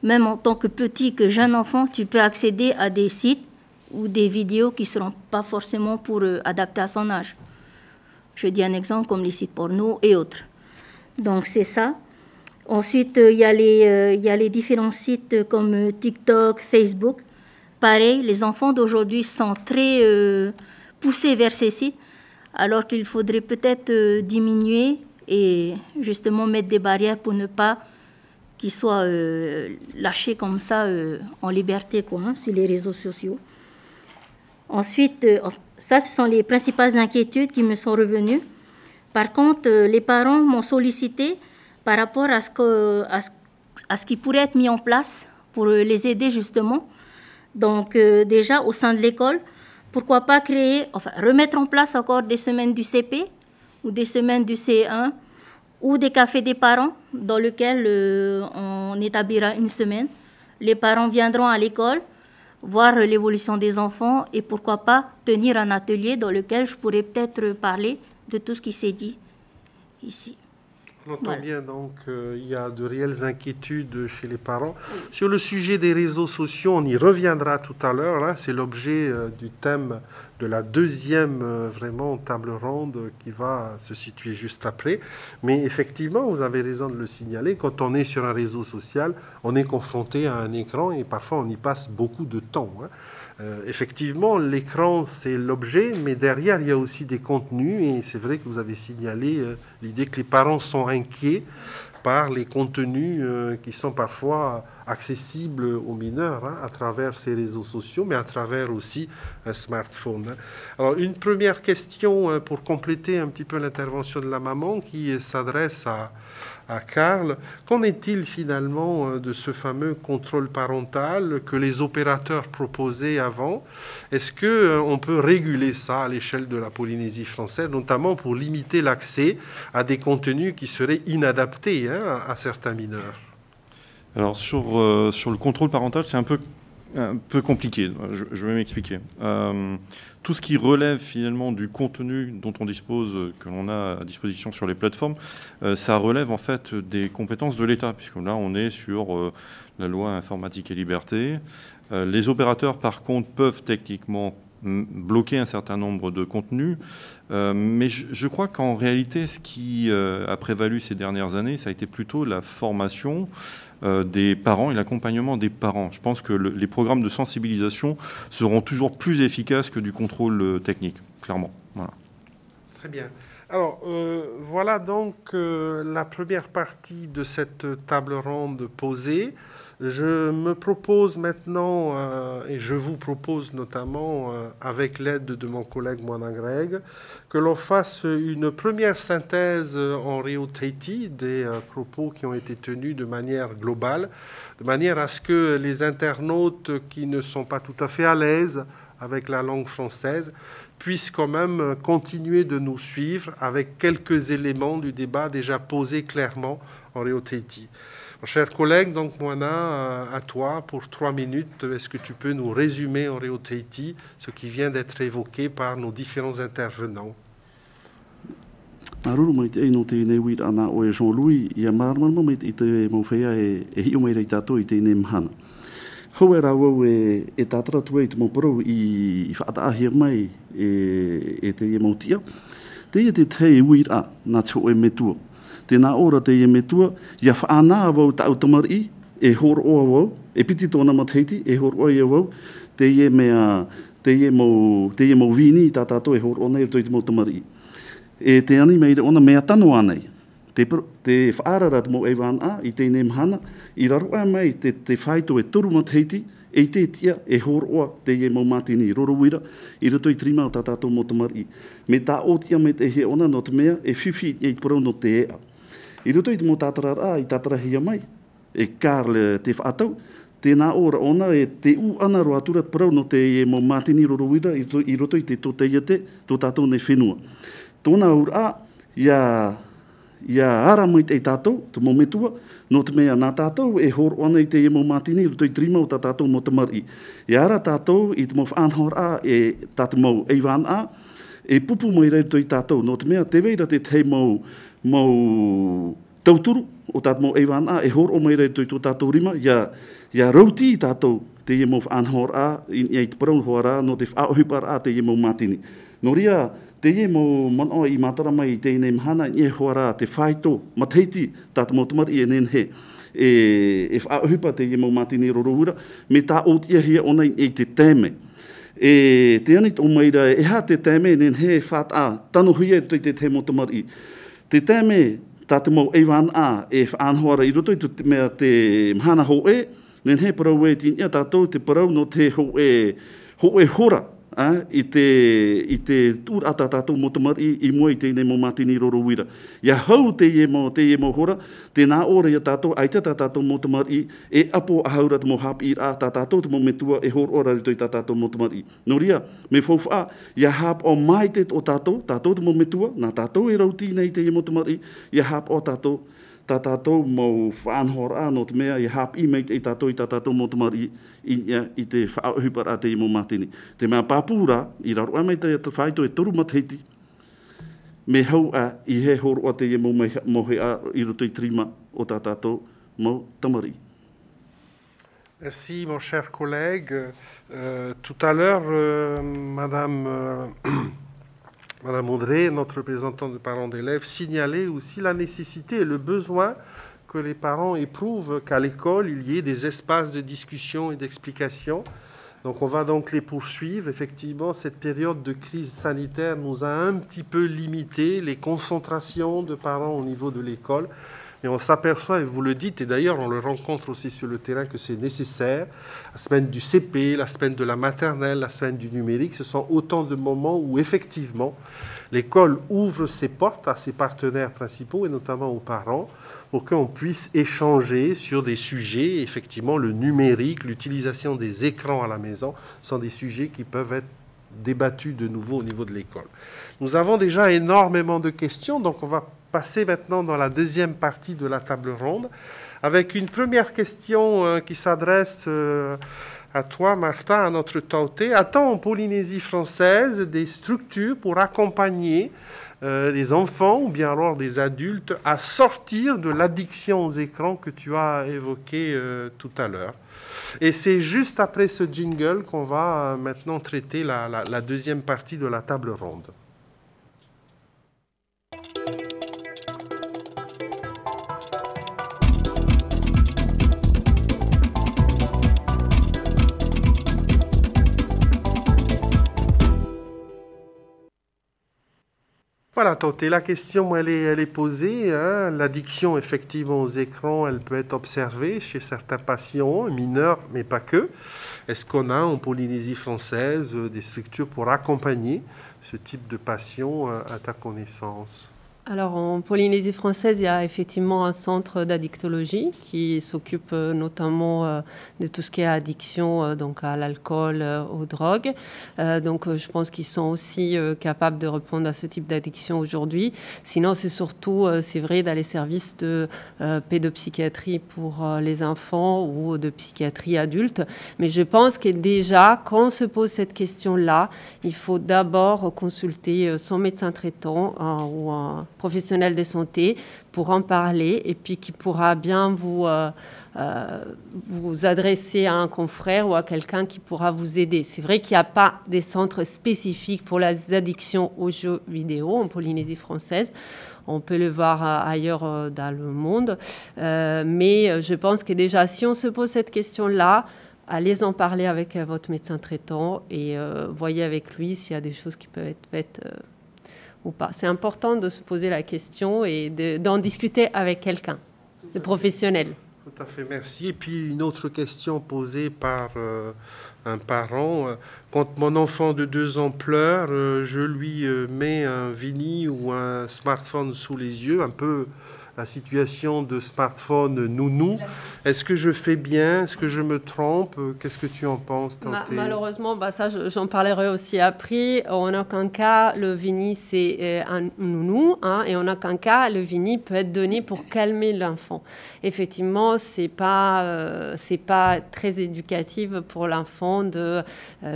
Speaker 6: même en tant que petit, que jeune enfant, tu peux accéder à des sites ou des vidéos qui ne seront pas forcément adaptées à son âge. Je dis un exemple comme les sites porno et autres. Donc c'est ça. Ensuite, il y a les différents sites comme TikTok, Facebook. Pareil, les enfants d'aujourd'hui sont très poussés vers ces sites, alors qu'il faudrait peut-être diminuer et justement mettre des barrières pour ne pas qu'ils soient lâchés comme ça en liberté, quoi, hein, sur les réseaux sociaux. Ensuite, ça, ce sont les principales inquiétudes qui me sont revenues. Par contre, les parents m'ont sollicité par rapport à ce qui pourrait être mis en place pour les aider justement. Donc déjà au sein de l'école, pourquoi pas remettre en place encore des semaines du CP ou des semaines du CE1 ou des cafés des parents dans lesquels on établira une semaine. Les parents viendront à l'école, voir l'évolution des enfants et pourquoi pas tenir un atelier dans lequel je pourrais peut-être parler de tout ce qui s'est dit ici.
Speaker 1: On entend bien donc il y a de réelles inquiétudes chez les parents. Sur le sujet des réseaux sociaux, on y reviendra tout à l'heure. Hein, c'est l'objet du thème de la deuxième vraiment table ronde qui va se situer juste après. Mais effectivement, vous avez raison de le signaler, quand on est sur un réseau social, on est confronté à un écran et parfois on y passe beaucoup de temps. Hein. Effectivement, l'écran, c'est l'objet, mais derrière, il y a aussi des contenus. Et c'est vrai que vous avez signalé l'idée que les parents sont inquiets par les contenus qui sont parfois accessibles aux mineurs hein, à travers ces réseaux sociaux, mais à travers aussi un smartphone. Hein. Alors, une première question pour compléter un petit peu l'intervention de la maman qui s'adresse à Karl. Qu'en est-il finalement de ce fameux contrôle parental que les opérateurs proposaient avant? Est-ce qu'on peut réguler ça à l'échelle de la Polynésie française, notamment pour limiter l'accès à des contenus qui seraient inadaptés hein, à certains mineurs?
Speaker 3: Alors sur le contrôle parental, c'est un peu compliqué. Je vais m'expliquer. Tout ce qui relève finalement du contenu dont on dispose, que l'on a à disposition sur les plateformes, ça relève en fait des compétences de l'État, puisque là on est sur la loi informatique et liberté. Les opérateurs par contre peuvent techniquement bloquer un certain nombre de contenus, mais je crois qu'en réalité ce qui a prévalu ces dernières années, ça a été plutôt la formation des parents et l'accompagnement des parents. Je pense que les programmes de sensibilisation seront toujours plus efficaces que du contrôle technique, clairement. Voilà.
Speaker 1: Très bien. Alors, voilà donc la première partie de cette table ronde posée. Je me propose maintenant, et je vous propose notamment, avec l'aide de mon collègue Moana Greg, que l'on fasse une première synthèse en Reo Tahiti des propos qui ont été tenus de manière globale, de manière à ce que les internautes qui ne sont pas tout à fait à l'aise avec la langue française puissent quand même continuer de nous suivre avec quelques éléments du débat déjà posés clairement en Reo Tahiti. Chers collègues, donc Moana, à toi pour 3 minutes. Est-ce que tu peux nous résumer en Reo Tahiti ce qui vient d'être évoqué par nos différents intervenants?
Speaker 4: Aruru mai te no te nei wit ana o e Jean-Louis ia marman mai te mo fea e hiu mai rei tato I te nei mhana. Hau e rawa e tatra tu e te mo pro I whaatahia mai e te e mautia. Te ia te tei wit a na tō e metua. Tēnā ora te e metua, ia whaana wau tau tamari e hor oa wau, e piti tōna mataiti e hor oa ia wau, te e mau vini I tā tātou e hor ona I tōi te mau tamari. E te ani meira ona mea tano anei. Te whaarara te mau eiwan a I te ne mhana, I raroa mai te whaito e turu mataiti, e te tia e hor oa te e mau matini rorowira, I rato I trima o tā tātou mau tamari. Me tā otia me te he ona no te mea, e whiwhi e parau no te ea. I roto I te mō tātara I tātarahia mai, e Karl te whaatau, tēnā ora ona e te u ana roa atura parau no te e mō mātini rorowira I roto I te tō te iate, tō tātou nei whenua. Tōna ura ia ara mai te tātou, te mō metua, no te mea nā tātou e hor ona I te e mō mātini, I roto I trima o tā tātou mō tamari. I ara tātou I te mō whaanhora e tātou mō eiwan a, e pupu mai rei roto I tātou, no te mea te veira te tei mau tauturu o tātou mō eiwan a, e hor o mai rei tō tātou rima, ia rauti I tātou te e mō whaanhor a, I te parau hoara, no te whaohupar a te e mō matini. No ria, te e mō mano I matara mai I te ine mhana, I e hoara te whaito, mataiti tātou mō tamari e nenhe, e whaohupa te e mō matini roroura, me tā otia hia ona I te tēme. E te anit o maira, e ha te tēme nenhe whaat a, tano huia I te te mō tamari. Te tēme, tāte mau eiwan a, e whaanhoara I roto I te mea te mhana ho e, nen he parau e tinia tātou te parau no te ho e hora I te tūr atatatou mo tamari I mua I tēnei mo matini rorowira. Ia hau te ie mo hora, tēnā ora ia tātou, ai te tātou mo tamari e apo ahaura te mo hapi I a tātou te mo metua e hor ora rito I tātou mo tamari. Nō ria, me whauwha, ia hap o mai te o tātou te mo metua, nā tātou e rauti nei te ie mo tamari, ia hap o tātou mo whaanhora no te mea, ia hap I mei te tātou I tātou mo tamari I te whaahupara te I mo matini. Te mea pāpūra, I raro mei te whaito e toru matheiti, me hau I he horo te I mo mohe a I roto I trima o tātou mo tamari.
Speaker 1: Merci, mon cher collègue. Tout à l'heure, Madame Audrey, notre représentante de parents d'élèves, signalait aussi la nécessité et le besoin que les parents éprouvent qu'à l'école, il y ait des espaces de discussion et d'explication. Donc on va donc les poursuivre. Effectivement, cette période de crise sanitaire nous a un petit peu limité les concentrations de parents au niveau de l'école. Mais on s'aperçoit, et vous le dites, et d'ailleurs on le rencontre aussi sur le terrain, que c'est nécessaire. La semaine du CP, la semaine de la maternelle, la semaine du numérique, ce sont autant de moments où effectivement l'école ouvre ses portes à ses partenaires principaux et notamment aux parents pour qu'on puisse échanger sur des sujets. Effectivement, le numérique, l'utilisation des écrans à la maison sont des sujets qui peuvent être débattus de nouveau au niveau de l'école. Nous avons déjà énormément de questions, donc on va passer maintenant dans la deuxième partie de la table ronde avec une première question qui s'adresse à toi, Martin, à notre Tauté. A-t-on en Polynésie française des structures pour accompagner les enfants ou bien alors des adultes à sortir de l'addiction aux écrans que tu as évoqué tout à l'heure? Et c'est juste après ce jingle qu'on va maintenant traiter la deuxième partie de la table ronde. Voilà, Tauté, la question, elle est posée. Hein. L'addiction, effectivement, aux écrans, elle peut être observée chez certains patients, mineurs, mais pas que. Est-ce qu'on a en Polynésie française des structures pour accompagner ce type de patients à ta connaissance?
Speaker 2: Alors, en Polynésie française, il y a effectivement un centre d'addictologie qui s'occupe notamment de tout ce qui est addiction, donc à l'alcool, aux drogues. Donc, je pense qu'ils sont aussi capables de répondre à ce type d'addiction aujourd'hui. Sinon, c'est surtout, c'est vrai, dans les services de pédopsychiatrie pour les enfants ou de psychiatrie adulte. Mais je pense que déjà, quand on se pose cette question-là, il faut d'abord consulter son médecin traitant ou un professionnel de santé pour en parler et puis qui pourra bien vous adresser à un confrère ou à quelqu'un qui pourra vous aider. C'est vrai qu'il n'y a pas des centres spécifiques pour les addictions aux jeux vidéo en Polynésie française. On peut le voir ailleurs dans le monde. Mais je pense que déjà, si on se pose cette question-là, allez en parler avec votre médecin traitant et voyez avec lui s'il y a des choses qui peuvent être faites ou pas. C'est important de se poser la question et d'en discuter avec quelqu'un, de professionnel.
Speaker 1: Tout à fait, merci. Et puis une autre question posée par un parent. Quand mon enfant de 2 ans pleure, je lui mets un Vini ou un smartphone sous les yeux, un peu la situation de smartphone nounou. Est-ce que je fais bien? Est-ce que je me trompe? Qu'est-ce que tu en penses, Tauté?
Speaker 2: Malheureusement, ça, j'en parlerai aussi après. En aucun cas, le Vini, c'est un nounou. Hein, et en aucun cas, le Vini peut être donné pour calmer l'enfant. Effectivement, c'est pas très éducatif pour l'enfant de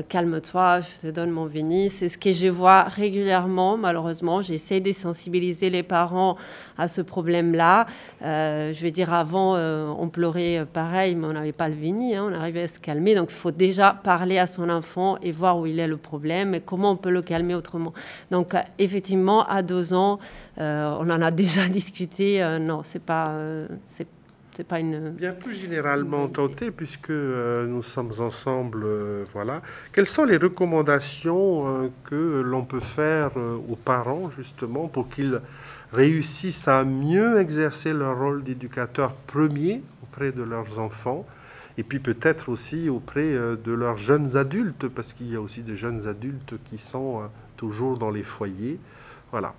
Speaker 2: calme-toi, je te donne mon Vini. C'est ce que je vois régulièrement, malheureusement. J'essaie de sensibiliser les parents à ce problème-là. Je vais dire, avant, on pleurait pareil, mais on n'avait pas le Vini, hein, on arrivait à se calmer. Donc, il faut déjà parler à son enfant et voir où il est le problème et comment on peut le calmer autrement. Donc, effectivement, à 2 ans, on en a déjà discuté. Non, c'est pas une...
Speaker 1: Bien plus généralement, Tauté, puisque nous sommes ensemble, voilà. Quelles sont les recommandations que l'on peut faire aux parents, justement, pour qu'ils réussissent à mieux exercer leur rôle d'éducateur premier auprès de leurs enfants et puis peut-être aussi auprès de leurs jeunes adultes, parce qu'il y a aussi des jeunes adultes qui sont toujours dans les foyers. Voilà.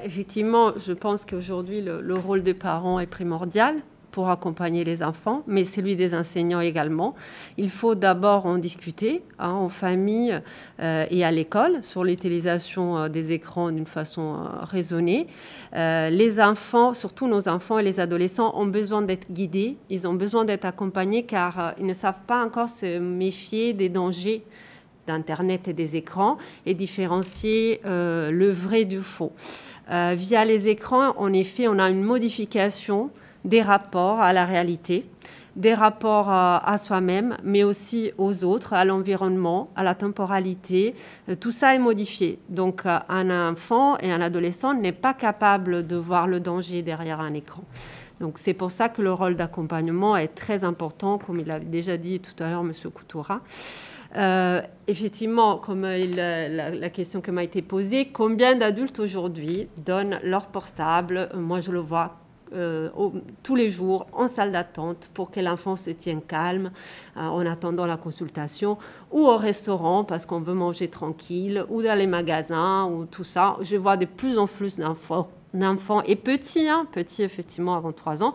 Speaker 2: Effectivement, je pense qu'aujourd'hui, le rôle des parents est primordial pour accompagner les enfants, mais celui des enseignants également. Il faut d'abord en discuter en famille et à l'école sur l'utilisation des écrans d'une façon raisonnée. Les enfants, surtout nos enfants et les adolescents, ont besoin d'être guidés, ils ont besoin d'être accompagnés car ils ne savent pas encore se méfier des dangers d'Internet et des écrans et différencier le vrai du faux. Via les écrans, en effet, on a une modification des rapports à la réalité, des rapports à soi-même, mais aussi aux autres, à l'environnement, à la temporalité. Tout ça est modifié. Donc, un enfant et un adolescent n'est pas capable de voir le danger derrière un écran. Donc, c'est pour ça que le rôle d'accompagnement est très important, comme il a déjà dit tout à l'heure M. Coutura. Effectivement, comme la question qui m'a été posée, combien d'adultes aujourd'hui donnent leur portable? Moi, je le vois tous les jours en salle d'attente pour que l'enfant se tienne calme en attendant la consultation, ou au restaurant parce qu'on veut manger tranquille, ou dans les magasins, ou tout ça. Je vois de plus en plus d'enfants et petits effectivement avant 3 ans,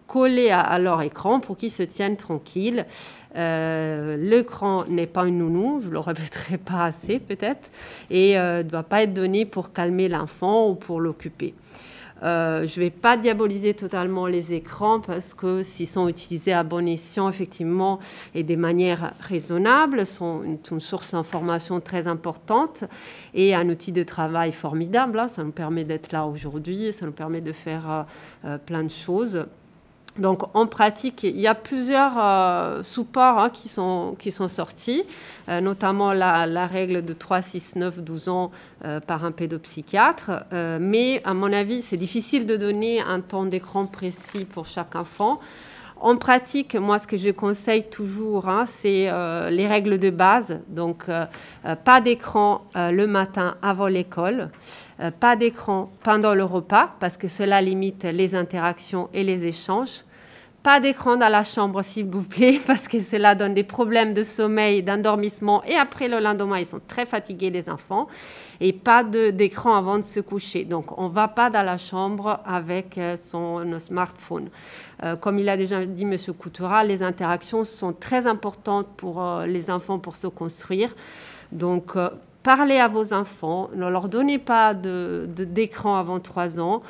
Speaker 2: collés à leur écran pour qu'ils se tiennent tranquilles. L'écran n'est pas une nounou, je ne le répéterai pas assez peut-être, et ne doit pas être donné pour calmer l'enfant ou pour l'occuper. Je ne vais pas diaboliser totalement les écrans parce que s'ils sont utilisés à bon escient, effectivement, et de manière raisonnable, sont une source d'information très importante et un outil de travail formidable. Ça nous permet d'être là aujourd'hui, ça nous permet de faire plein de choses. Donc, en pratique, il y a plusieurs supports qui sont sortis, notamment la règle de 3, 6, 9, 12 ans par un pédopsychiatre. Mais, à mon avis, c'est difficile de donner un temps d'écran précis pour chaque enfant. En pratique, moi, ce que je conseille toujours, c'est les règles de base. Donc, pas d'écran le matin avant l'école, pas d'écran pendant le repas, parce que cela limite les interactions et les échanges. Pas d'écran dans la chambre, s'il vous plaît, parce que cela donne des problèmes de sommeil, d'endormissement. Et après, le lendemain, ils sont très fatigués, les enfants. Et pas d'écran avant de se coucher. Donc, on ne va pas dans la chambre avec son smartphone. Comme il a déjà dit M. Coutura, les interactions sont très importantes pour les enfants pour se construire. Donc, parlez à vos enfants, ne leur donnez pas d'écran avant 3 ans,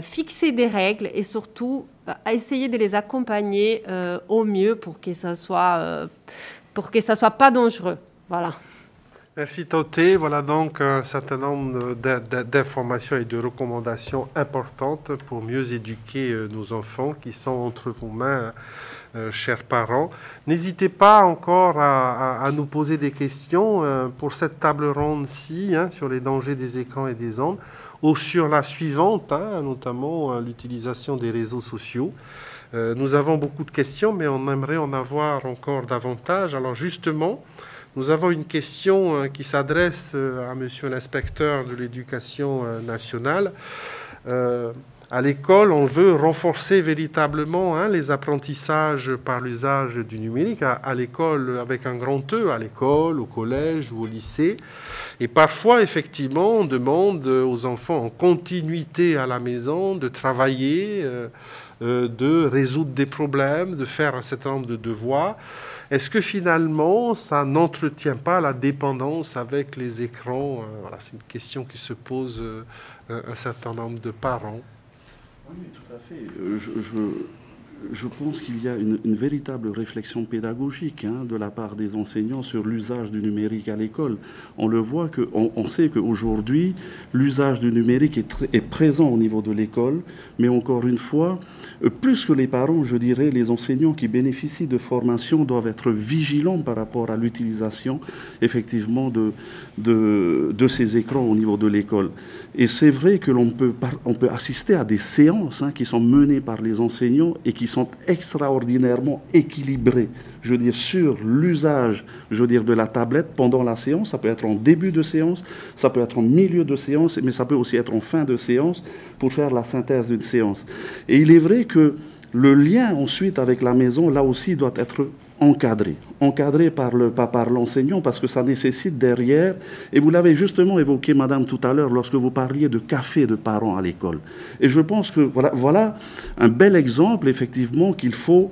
Speaker 2: fixez des règles et surtout essayez de les accompagner au mieux pour que ça soit pas dangereux. Voilà.
Speaker 1: Merci Toté. Voilà donc un certain nombre d'informations et de recommandations importantes pour mieux éduquer nos enfants qui sont entre vos mains, chers parents. N'hésitez pas encore à nous poser des questions pour cette table ronde-ci sur les dangers des écrans et des ondes, ou sur la suivante, notamment l'utilisation des réseaux sociaux. Nous avons beaucoup de questions, mais on aimerait en avoir encore davantage. Alors justement, nous avons une question qui s'adresse à Monsieur l'inspecteur de l'éducation nationale. À l'école, on veut renforcer véritablement les apprentissages par l'usage du numérique à l'école avec un grand E, à l'école, au collège ou au lycée. Et parfois, effectivement, on demande aux enfants en continuité à la maison de travailler, de résoudre des problèmes, de faire un certain nombre de devoirs. Est-ce que finalement, ça n'entretient pas la dépendance avec les écrans? Voilà, c'est une question qui se pose un certain nombre de parents.
Speaker 4: Oui, tout à fait. Je pense qu'il y a une véritable réflexion pédagogique de la part des enseignants sur l'usage du numérique à l'école. On le voit, on sait qu'aujourd'hui, l'usage du numérique est présent au niveau de l'école, mais encore une fois, plus que les parents, je dirais, les enseignants qui bénéficient de formation doivent être vigilants par rapport à l'utilisation, effectivement, de ces écrans au niveau de l'école. Et c'est vrai que on peut assister à des séances qui sont menées par les enseignants et qui sont extraordinairement équilibrées, je veux dire, sur l'usage, je veux dire, de la tablette pendant la séance. Ça peut être en début de séance, ça peut être en milieu de séance, mais ça peut aussi être en fin de séance pour faire la synthèse d'une séance. Et il est vrai que Le lien ensuite avec la maison, là aussi, doit être encadré par l'enseignant, parce que ça nécessite derrière, et vous l'avez justement évoqué, madame, tout à l'heure, lorsque vous parliez de café de parents à l'école. Et je pense que voilà un bel exemple, effectivement, qu'il faut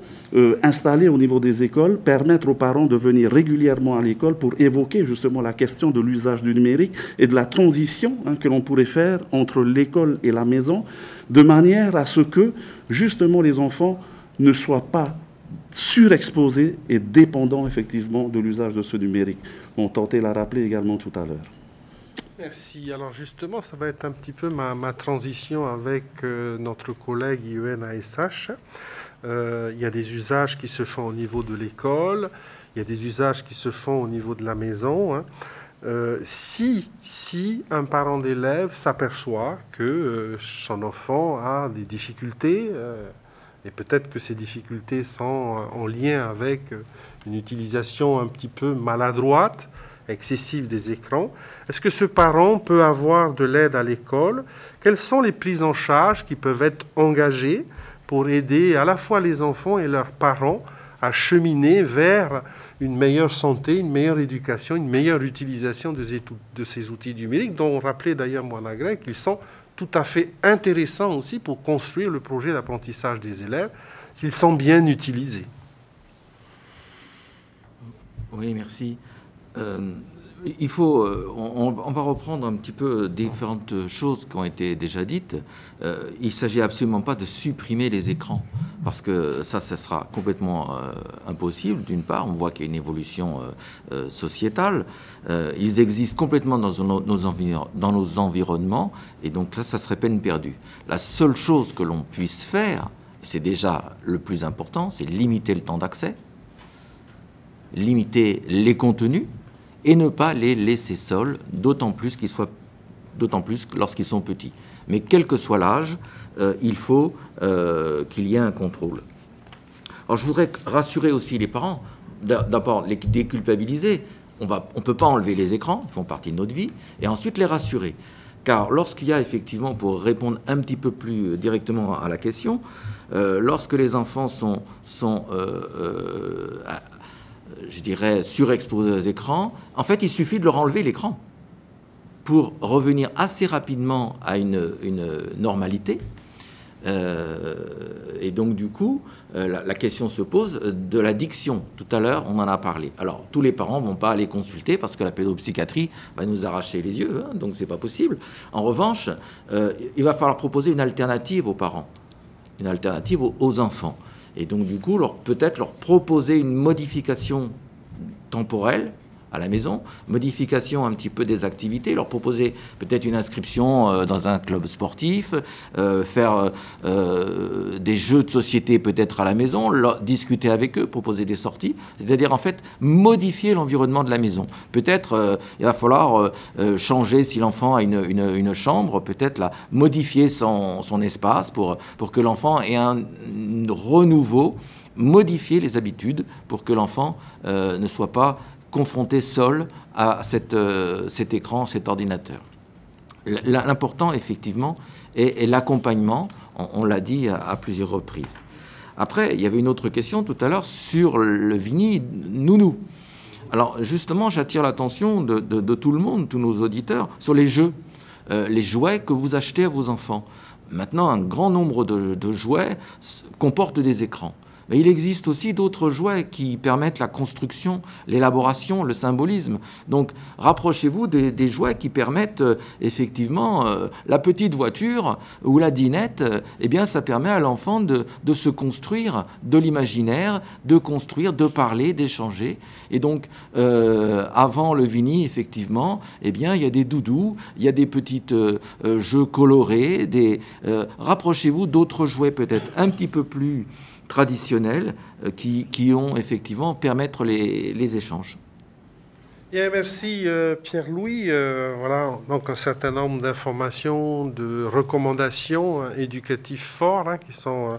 Speaker 4: installer au niveau des écoles, permettre aux parents de venir régulièrement à l'école pour évoquer justement la question de l'usage du numérique et de la transition que l'on pourrait faire entre l'école et la maison, de manière à ce que, justement, les enfants ne soient pas surexposés et dépendants, effectivement, de l'usage de ce numérique. On tentait l'a rappeler également tout à l'heure.
Speaker 1: Merci. Alors justement, ça va être un petit peu ma transition avec notre collègue IEN-ASH. Il y a des usages qui se font au niveau de l'école, il y a des usages qui se font au niveau de la maison. Si un parent d'élève s'aperçoit que son enfant a des difficultés, et peut-être que ces difficultés sont en lien avec une utilisation un petit peu maladroite, excessive des écrans, est-ce que ce parent peut avoir de l'aide à l'école? Quelles sont les prises en charge qui peuvent être engagées pour aider à la fois les enfants et leurs parents à cheminer vers une meilleure santé, une meilleure éducation, une meilleure utilisation de ces outils numériques, dont on rappelait d'ailleurs Moana Greg qu'ils sont tout à fait intéressants aussi pour construire le projet d'apprentissage des élèves, s'ils sont bien utilisés.
Speaker 5: Oui, merci. Il faut, on va reprendre un petit peu différentes choses qui ont été déjà dites. Il ne s'agit absolument pas de supprimer les écrans, parce que ça sera complètement impossible. D'une part, on voit qu'il y a une évolution sociétale. Ils existent complètement dans nos environnements, et donc là, ça serait peine perdue. La seule chose que l'on puisse faire, c'est déjà le plus important, c'est limiter le temps d'accès, limiter les contenus, et ne pas les laisser seuls, d'autant plus lorsqu'ils sont petits. Mais quel que soit l'âge, il faut qu'il y ait un contrôle. Alors je voudrais rassurer aussi les parents, d'abord les déculpabiliser. On ne peut pas enlever les écrans, ils font partie de notre vie, et ensuite les rassurer. Car lorsqu'il y a effectivement, pour répondre un petit peu plus directement à la question, lorsque les enfants sont je dirais, surexposés aux écrans, en fait, il suffit de leur enlever l'écran pour revenir assez rapidement à une normalité. Et donc, du coup, la question se pose de l'addiction. Tout à l'heure, on en a parlé. Alors, tous les parents ne vont pas aller consulter parce que la pédopsychiatrie va nous arracher les yeux, hein, donc c'est pas possible. En revanche, il va falloir proposer une alternative aux parents, une alternative aux enfants. Et donc, du coup, peut-être leur proposer une modification temporelle à la maison, modification un petit peu des activités, leur proposer peut-être une inscription dans un club sportif, faire des jeux de société peut-être à la maison, discuter avec eux, proposer des sorties, c'est-à-dire en fait modifier l'environnement de la maison. Peut-être il va falloir changer, si l'enfant a une chambre, peut-être modifier son espace pour que l'enfant ait un renouveau, modifier les habitudes pour que l'enfant ne soit pas confronté seul à cet écran, cet ordinateur. L'important, effectivement, est l'accompagnement, on l'a dit à plusieurs reprises. Après, il y avait une autre question tout à l'heure sur le Vini nounou. Alors, justement, j'attire l'attention de tout le monde, tous nos auditeurs, sur les jeux, les jouets que vous achetez à vos enfants. Maintenant, un grand nombre de jouets comportent des écrans. Mais il existe aussi d'autres jouets qui permettent la construction, l'élaboration, le symbolisme. Donc, rapprochez-vous des jouets qui permettent effectivement la petite voiture ou la dinette. Eh bien, ça permet à l'enfant de se construire de l'imaginaire, de construire, de parler, d'échanger. Et donc, avant le Vini, effectivement, eh bien, il y a des doudous, il y a des petits jeux colorés. Rapprochez-vous d'autres jouets peut-être un petit peu plus traditionnels qui ont effectivement permettre les échanges.
Speaker 1: Bien, merci Pierre-Louis. Voilà donc un certain nombre d'informations, de recommandations éducatives fortes qui sont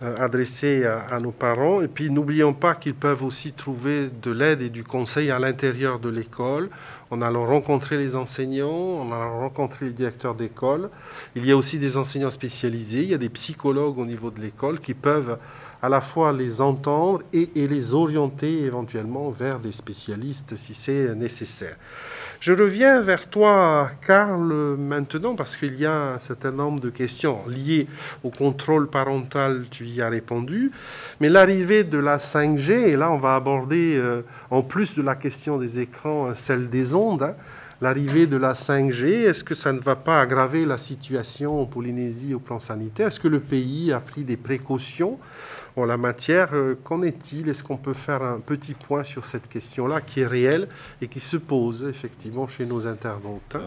Speaker 1: adressées à nos parents. Et puis n'oublions pas qu'ils peuvent aussi trouver de l'aide et du conseil à l'intérieur de l'école, en allant rencontrer les enseignants, en allant rencontrer les directeurs d'école. Il y a aussi des enseignants spécialisés, il y a des psychologues au niveau de l'école qui peuvent à la fois les entendre et les orienter éventuellement vers des spécialistes si c'est nécessaire. Je reviens vers toi, Karl, maintenant, parce qu'il y a un certain nombre de questions liées au contrôle parental, tu y as répondu. Mais l'arrivée de la 5G, et là on va aborder, en plus de la question des écrans, celle des ondes, hein. L'arrivée de la 5G, est-ce que ça ne va pas aggraver la situation en Polynésie au plan sanitaire? Est-ce que le pays a pris des précautions en la matière? Qu'en est-il? Est-ce qu'on peut faire un petit point sur cette question-là qui est réelle et qui se pose effectivement chez nos internautes?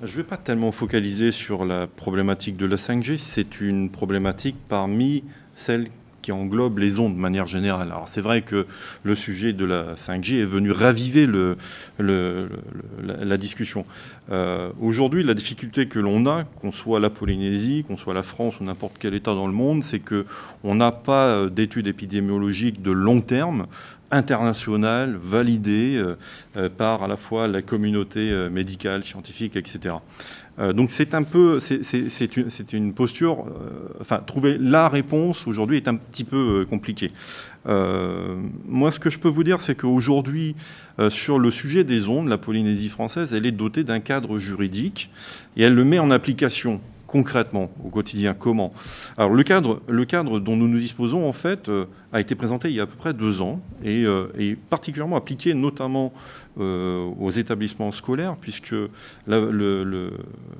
Speaker 3: Je ne vais pas tellement focaliser sur la problématique de la 5G. C'est une problématique parmi celles qui englobe les ondes de manière générale. Alors c'est vrai que le sujet de la 5G est venu raviver la discussion. Aujourd'hui, la difficulté que l'on a, qu'on soit la Polynésie, qu'on soit la France ou n'importe quel État dans le monde, c'est qu'on n'a pas d'études épidémiologiques de long terme internationales, validées par à la fois la communauté médicale, scientifique, etc. Donc c'est un peu, c'est une posture, enfin trouver la réponse aujourd'hui est un petit peu compliqué. Moi ce que je peux vous dire c'est qu'aujourd'hui sur le sujet des ondes, la Polynésie française elle est dotée d'un cadre juridique et elle le met en application concrètement au quotidien. Comment? Alors le cadre dont nous nous disposons en fait a été présenté il y a à peu près 2 ans et est particulièrement appliqué notamment aux établissements scolaires, puisque le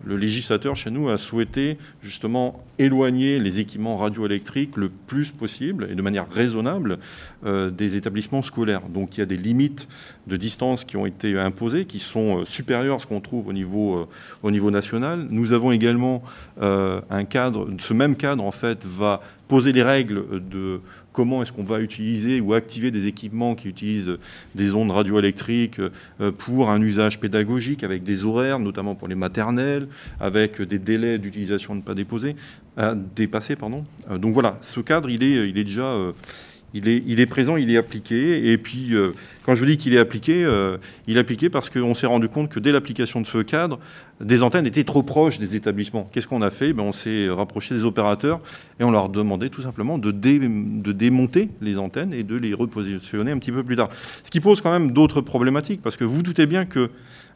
Speaker 3: législateur chez nous a souhaité justement éloigner les équipements radioélectriques le plus possible et de manière raisonnable des établissements scolaires. Donc il y a des limites de distance qui ont été imposées, qui sont supérieures à ce qu'on trouve au niveau national. Nous avons également un cadre, ce même cadre en fait va poser les règles de comment est-ce qu'on va utiliser ou activer des équipements qui utilisent des ondes radioélectriques pour un usage pédagogique avec des horaires, notamment pour les maternelles, avec des délais d'utilisation à ne pas dépasser. Donc voilà, ce cadre, il est déjà... Il est présent, il est appliqué. Et puis, quand je dis qu'il est appliqué parce qu'on s'est rendu compte que dès l'application de ce cadre, des antennes étaient trop proches des établissements. Qu'est-ce qu'on a fait? On s'est rapproché des opérateurs et on leur demandait tout simplement de démonter les antennes et de les repositionner un petit peu plus tard. Ce qui pose quand même d'autres problématiques, parce que vous doutez bien que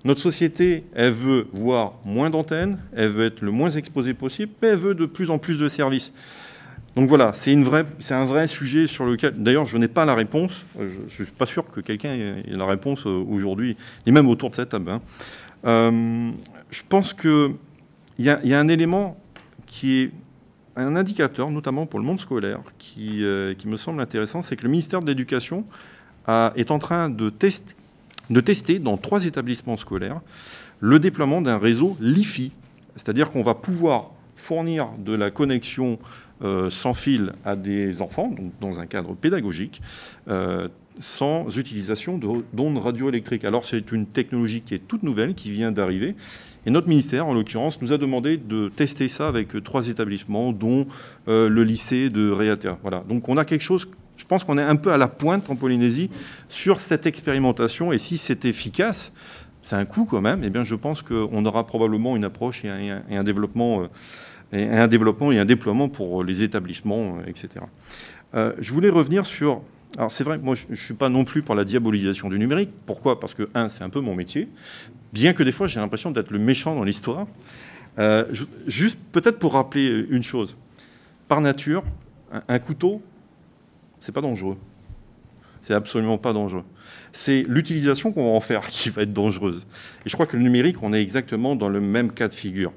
Speaker 3: notre société, elle veut voir moins d'antennes, elle veut être le moins exposée possible, mais elle veut de plus en plus de services. Donc voilà, c'est un vrai sujet sur lequel, d'ailleurs, je n'ai pas la réponse. Je ne suis pas sûr que quelqu'un ait la réponse aujourd'hui, ni même autour de cette table. Je pense qu'il y a un élément qui est un indicateur, notamment pour le monde scolaire, qui me semble intéressant, c'est que le ministère de l'Éducation est en train de tester dans 3 établissements scolaires le déploiement d'un réseau LiFi, c'est-à-dire qu'on va pouvoir fournir de la connexion sans fil à des enfants, donc dans un cadre pédagogique, sans utilisation d'ondes radioélectriques. Alors c'est une technologie qui est toute nouvelle, qui vient d'arriver, et notre ministère, en l'occurrence, nous a demandé de tester ça avec 3 établissements, dont le lycée de Réatea. Voilà. Donc on a quelque chose, je pense qu'on est un peu à la pointe en Polynésie sur cette expérimentation, et si c'est efficace, c'est un coût quand même, eh bien je pense qu'on aura probablement une approche et un développement... et un déploiement pour les établissements, etc. Je voulais revenir sur... Alors c'est vrai que moi, je ne suis pas non plus pour la diabolisation du numérique. Pourquoi? Parce que, c'est un peu mon métier. Bien que des fois, j'ai l'impression d'être le méchant dans l'histoire. Juste peut-être pour rappeler une chose. Par nature, un couteau, c'est pas dangereux. C'est absolument pas dangereux. C'est l'utilisation qu'on va en faire qui va être dangereuse. Et je crois que le numérique, on est exactement dans le même cas de figure.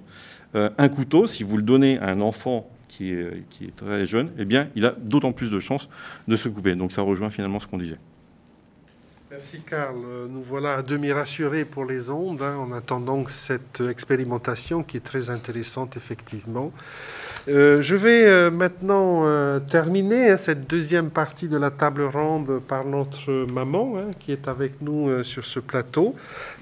Speaker 3: Un couteau, si vous le donnez à un enfant qui est très jeune, eh bien, il a d'autant plus de chances de se couper. Donc ça rejoint finalement ce qu'on disait.
Speaker 1: Merci Karl. Nous voilà à demi rassurés pour les ondes, en attendant cette expérimentation qui est très intéressante effectivement. Je vais maintenant terminer cette deuxième partie de la table ronde par notre maman qui est avec nous sur ce plateau.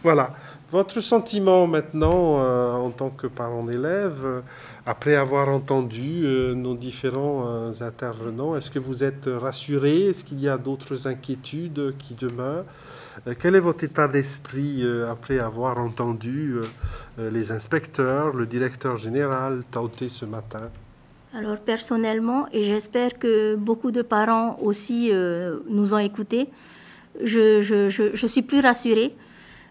Speaker 1: Voilà. Votre sentiment maintenant en tant que parent d'élève Après avoir entendu nos différents intervenants, est-ce que vous êtes rassurés? Est-ce qu'il y a d'autres inquiétudes qui demeurent? Quel est votre état d'esprit après avoir entendu les inspecteurs, le directeur général Taoté ce matin?
Speaker 6: Alors personnellement, et j'espère que beaucoup de parents aussi nous ont écoutés, je suis plus rassurée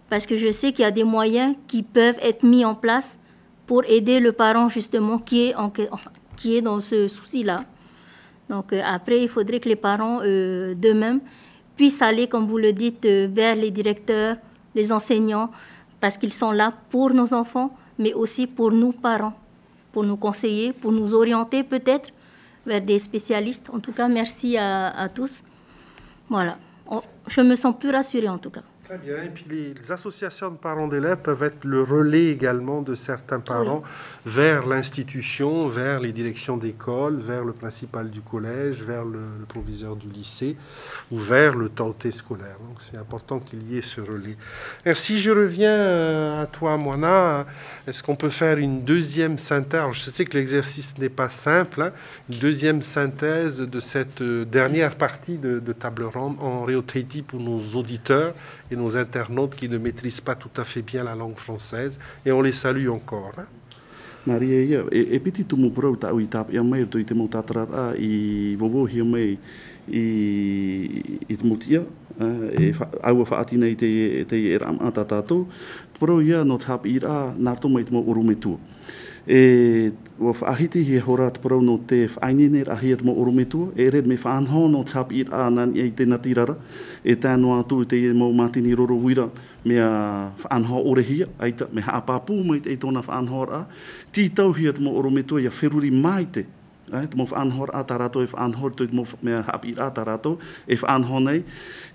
Speaker 6: parce que je sais qu'il y a des moyens qui peuvent être mis en place pour aider le parent justement qui est dans ce souci-là. Donc après, il faudrait que les parents d'eux-mêmes puissent aller, comme vous le dites, vers les directeurs, les enseignants, parce qu'ils sont là pour nos enfants, mais aussi pour nous parents, pour nous conseiller, pour nous orienter peut-être vers des spécialistes. En tout cas, merci à tous. Voilà, je me sens plus rassurée en tout cas.
Speaker 1: Très bien. Et puis les associations de parents d'élèves peuvent être le relais également de certains parents vers l'institution, vers les directions d'école, vers le principal du collège, vers le proviseur du lycée ou vers le Taoté scolaire. Donc c'est important qu'il y ait ce relais. Merci. Je reviens à toi, Moana. Est-ce qu'on peut faire une deuxième synthèse? Alors, je sais que l'exercice n'est pas simple. Hein. Une deuxième synthèse de cette dernière partie de table ronde en Réotéti pour nos auditeurs et nos internautes qui ne maîtrisent pas tout à fait bien la langue française, et on les salue encore. Hein.
Speaker 4: Maria, e piti tu mo pro ta uitap ia mai tu te mo tatra I vovo hi mai I mutia e au fa atina te era ata tato pro ia no tap ira narto mai mo urumetu e wo fa hiti hi horat pro no te fainine a hi mo urumetu e red me fa anho no tap ira nan e te natirara e tano atu te mo matini roro wira me a anho orehia aita me ha papu mai te tona fa anhora ti tau hi mo urumetu ia feruri mai te te mo anhor atarato if anhor te mo me ha ira atarato if anhonei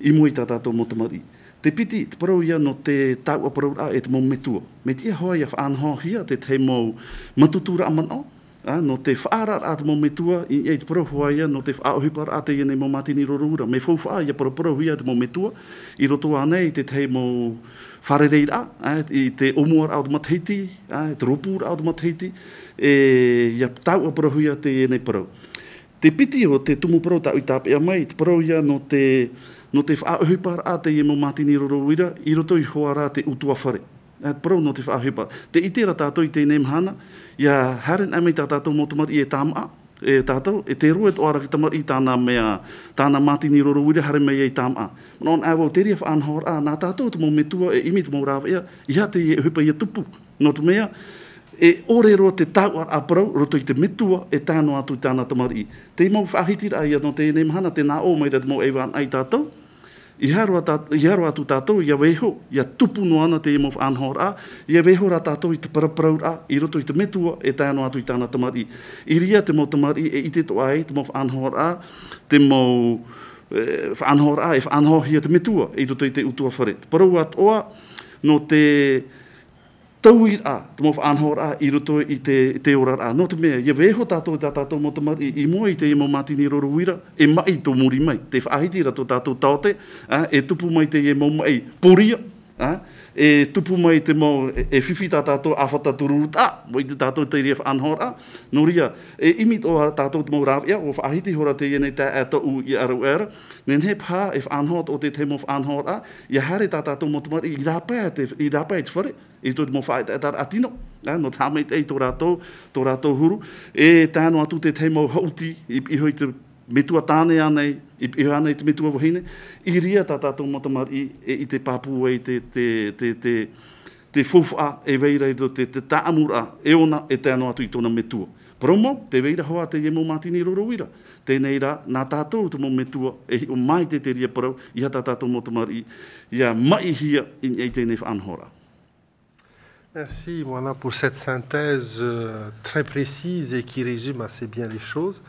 Speaker 4: I mo tatato mo tamari te piti te pro ia no te tau pro a e te mo metua me ti hoa ia anho hia te te mo matutura amano no te whaara a te mo metua I te pro hoa ia no te whaohipar a te ene mo matini rorura me fau wha ia pro hia te mo metua I roto anei te te mo wharereira I te omuar au te matahiti te ropur au te matahiti e ia tau pro hia te ene pro te piti o te tumu pro tau I tape a mai te pro ia no te whaohipar a te mo matini rorura I roto I hoara te utua whare pro no te whaohipar te itera tātou I te nemhana ia haren ame tātou mo tamari e tama e tātou e te rua o ara ki tamari tāna mea tāna matini rorura hare mea e tama non awo te ria whaanhor a nā tātou te mo metua e imi te mo rawa ia te hupa ia tupu no te mea e ore roa te tau a pro roto I te metua e tāno atu tāna tamari te mau whahitira ia no te nemhana te nā o mai rat mo e wan ai tātou I haro atu tātou ia weho ia tupu no ana te mo anhor a ia weho ra tātou I te paraprau a I roto I te metua e tāno atu I tāna tamari I ria te mo tamari e ite to ai te mo anhor a te mo anhor a e anhor hia te metua I roto I te utua whare parau at oa no te tauir a te mo anhor a I roto I te ora a no te mea ia weho tātou mo tamari I mo I te mo matini rorowira e mai to muri mai te whaahiti rato tātou taote e tupu mai te mo mai poria e tupu mai te mo e whiwhi tātou awhata tururuta mo I te tātou te ria anhor a no ria e imit o tātou te mo rawia o whaahiti hora te iene ta ata u I aru era nen he pā e anhor o te mo anhor a ia hare tātou mo tamari I rapai te whare I tō te mo whae tātara atino, no tāmei te tō rātou huru, e tāno atu te te mo hauti, I hoi te metua tāne anei, I hoi anei te metua wahine, I ria tātou matamari I te pāpua I te fufua e veira I te tāamura e ona e tāno atu I tōna metua. Promo, te veira hoa te mo matini rorowira. Tēnei rā, nā tātou te mo metua e o mai te ria parau, I ha tātou matamari, ia mai hia I tēnei whaanhora.
Speaker 1: Merci, Moana, pour cette synthèse très précise et qui résume assez bien les choses.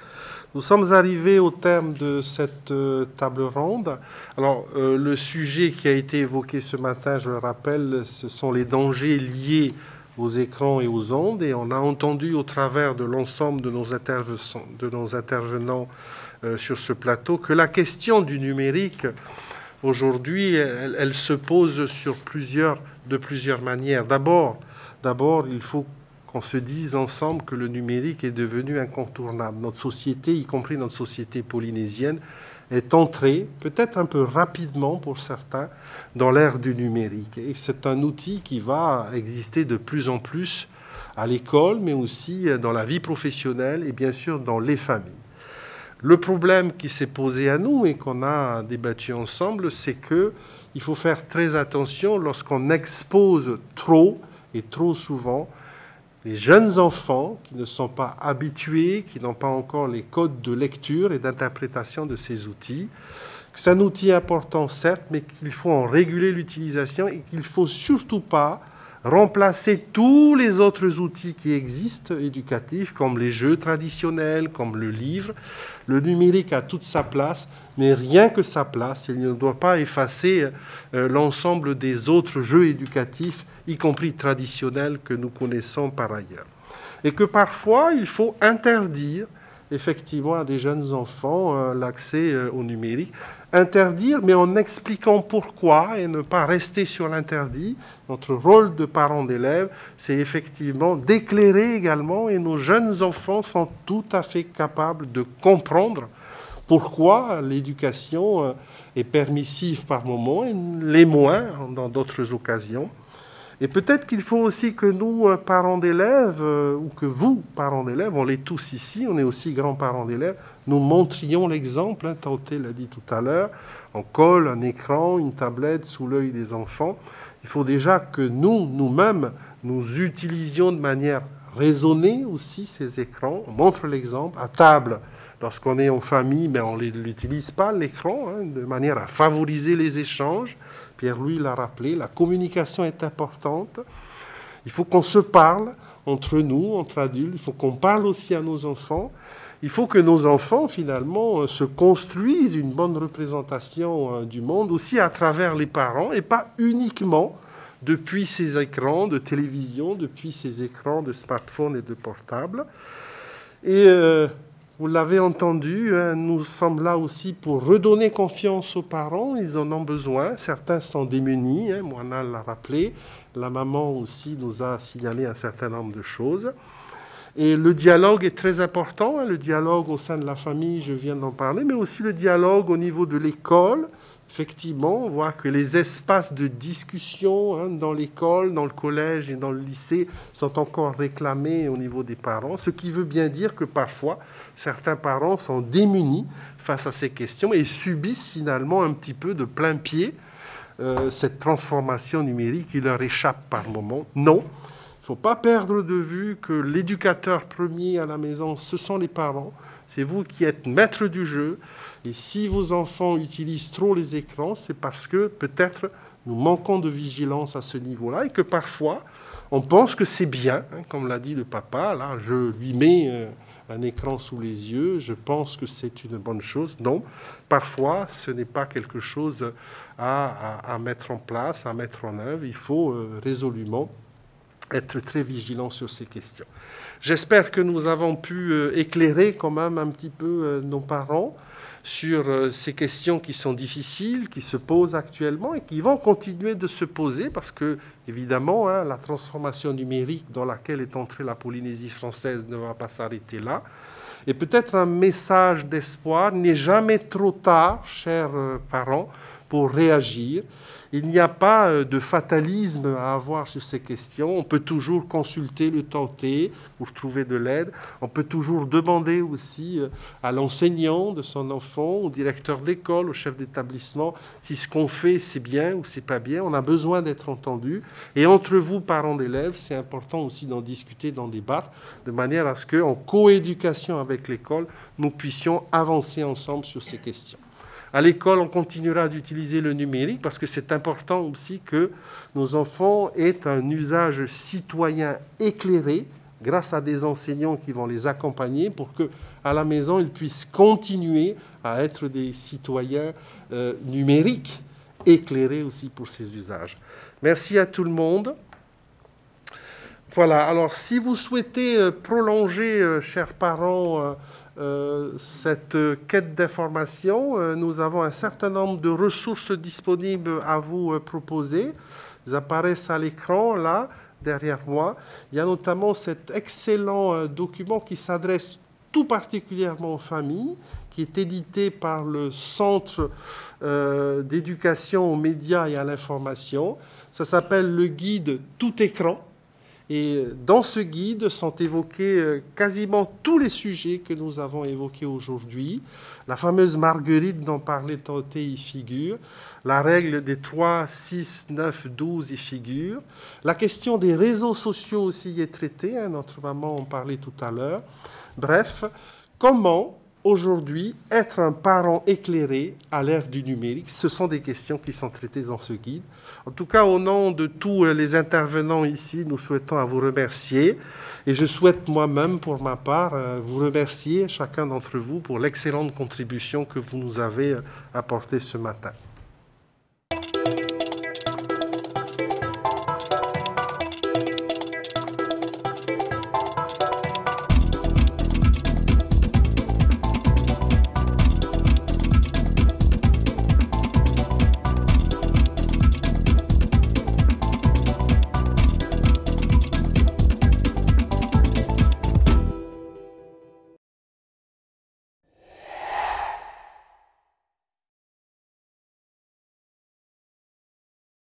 Speaker 1: Nous sommes arrivés au terme de cette table ronde. Alors, le sujet qui a été évoqué ce matin, je le rappelle, ce sont les dangers liés aux écrans et aux ondes. Et on a entendu au travers de l'ensemble de nos intervenants sur ce plateau que la question du numérique, aujourd'hui, elle se pose de plusieurs manières. D'abord, il faut qu'on se dise ensemble que le numérique est devenu incontournable. Notre société, y compris notre société polynésienne, est entrée, peut-être un peu rapidement pour certains, dans l'ère du numérique. Et c'est un outil qui va exister de plus en plus à l'école, mais aussi dans la vie professionnelle et bien sûr dans les familles. Le problème qui s'est posé à nous et qu'on a débattu ensemble, c'est qu'il faut faire très attention lorsqu'on expose trop et trop souvent les jeunes enfants qui ne sont pas habitués, qui n'ont pas encore les codes de lecture et d'interprétation de ces outils. C'est un outil important, certes, mais qu'il faut en réguler l'utilisation et qu'il ne faut surtout pas remplacer tous les autres outils qui existent, éducatifs, comme les jeux traditionnels, comme le livre. Le numérique a toute sa place, mais rien que sa place. Il ne doit pas effacer l'ensemble des autres jeux éducatifs, y compris traditionnels, que nous connaissons par ailleurs. Et que parfois, il faut interdire effectivement à des jeunes enfants l'accès au numérique. Interdire, mais en expliquant pourquoi et ne pas rester sur l'interdit. Notre rôle de parents d'élèves, c'est effectivement d'éclairer également, et nos jeunes enfants sont tout à fait capables de comprendre pourquoi l'éducation est permissive par moments et l'est moins dans d'autres occasions. Et peut-être qu'il faut aussi que nous, parents d'élèves, ou que vous, parents d'élèves, on l'est tous ici, on est aussi grands-parents d'élèves, nous montrions l'exemple, Tauté l'a dit tout à l'heure, on colle un écran, une tablette sous l'œil des enfants. Il faut déjà que nous-mêmes, nous utilisions de manière raisonnée aussi ces écrans. On montre l'exemple. À table, lorsqu'on est en famille, mais on ne l'utilise pas, l'écran, de manière à favoriser les échanges. Pierre-Louis l'a rappelé, la communication est importante. Il faut qu'on se parle entre nous, entre adultes. Il faut qu'on parle aussi à nos enfants. Il faut que nos enfants, finalement, se construisent une bonne représentation du monde aussi à travers les parents et pas uniquement depuis ces écrans de télévision, depuis ces écrans de smartphone et de portable. Et vous l'avez entendu, nous sommes là aussi pour redonner confiance aux parents. Ils en ont besoin. Certains sont démunis. Moana l'a rappelé. La maman aussi nous a signalé un certain nombre de choses. Et le dialogue est très important. Le dialogue au sein de la famille, je viens d'en parler, mais aussi le dialogue au niveau de l'école. Effectivement, on voit que les espaces de discussion dans l'école, dans le collège et dans le lycée sont encore réclamés au niveau des parents, ce qui veut bien dire que parfois, certains parents sont démunis face à ces questions et subissent finalement un petit peu de plein pied cette transformation numérique qui leur échappe par moment. Non, il ne faut pas perdre de vue que l'éducateur premier à la maison, ce sont les parents. C'est vous qui êtes maître du jeu. Et si vos enfants utilisent trop les écrans, c'est parce que peut-être nous manquons de vigilance à ce niveau-là et que parfois, on pense que c'est bien, comme l'a dit le papa, là, je lui mets un écran sous les yeux, je pense que c'est une bonne chose. Non, parfois, ce n'est pas quelque chose à mettre en place, à mettre en œuvre. Il faut résolument être très vigilant sur ces questions. J'espère que nous avons pu éclairer quand même un petit peu nos parents sur ces questions qui sont difficiles, qui se posent actuellement et qui vont continuer de se poser parce que, évidemment, la transformation numérique dans laquelle est entrée la Polynésie française ne va pas s'arrêter là. Et peut-être un message d'espoir, il n'est jamais trop tard, chers parents, pour réagir. Il n'y a pas de fatalisme à avoir sur ces questions. On peut toujours consulter le Tauté pour trouver de l'aide. On peut toujours demander aussi à l'enseignant de son enfant, au directeur d'école, au chef d'établissement, si ce qu'on fait, c'est bien ou c'est pas bien. On a besoin d'être entendu. Et entre vous, parents d'élèves, c'est important aussi d'en discuter, d'en débattre, de manière à ce qu'en coéducation avec l'école, nous puissions avancer ensemble sur ces questions. À l'école, on continuera d'utiliser le numérique parce que c'est important aussi que nos enfants aient un usage citoyen éclairé grâce à des enseignants qui vont les accompagner pour qu'à la maison, ils puissent continuer à être des citoyens numériques éclairés aussi pour ces usages. Merci à tout le monde. Voilà, alors si vous souhaitez prolonger, chers parents, cette quête d'information, nous avons un certain nombre de ressources disponibles à vous proposer. Elles apparaissent à l'écran, là. derrière moi. Il y a notamment cet excellent document qui s'adresse tout particulièrement aux familles, qui est édité par le Centre d'éducation aux médias et à l'information. Ça s'appelle le guide Tout écran. Et dans ce guide sont évoqués quasiment tous les sujets que nous avons évoqués aujourd'hui. La fameuse Marguerite dont parlait Timothée y figure. La règle des 3, 6, 9, 12 y figure. La question des réseaux sociaux aussi y est traitée. Notre maman en parlait tout à l'heure. Bref, comment aujourd'hui être un parent éclairé à l'ère du numérique? Ce sont des questions qui sont traitées dans ce guide. En tout cas, au nom de tous les intervenants ici, nous souhaitons à vous remercier. Et je souhaite moi-même, pour ma part, vous remercier, chacun d'entre vous, pour l'excellente contribution que vous nous avez apportée ce matin.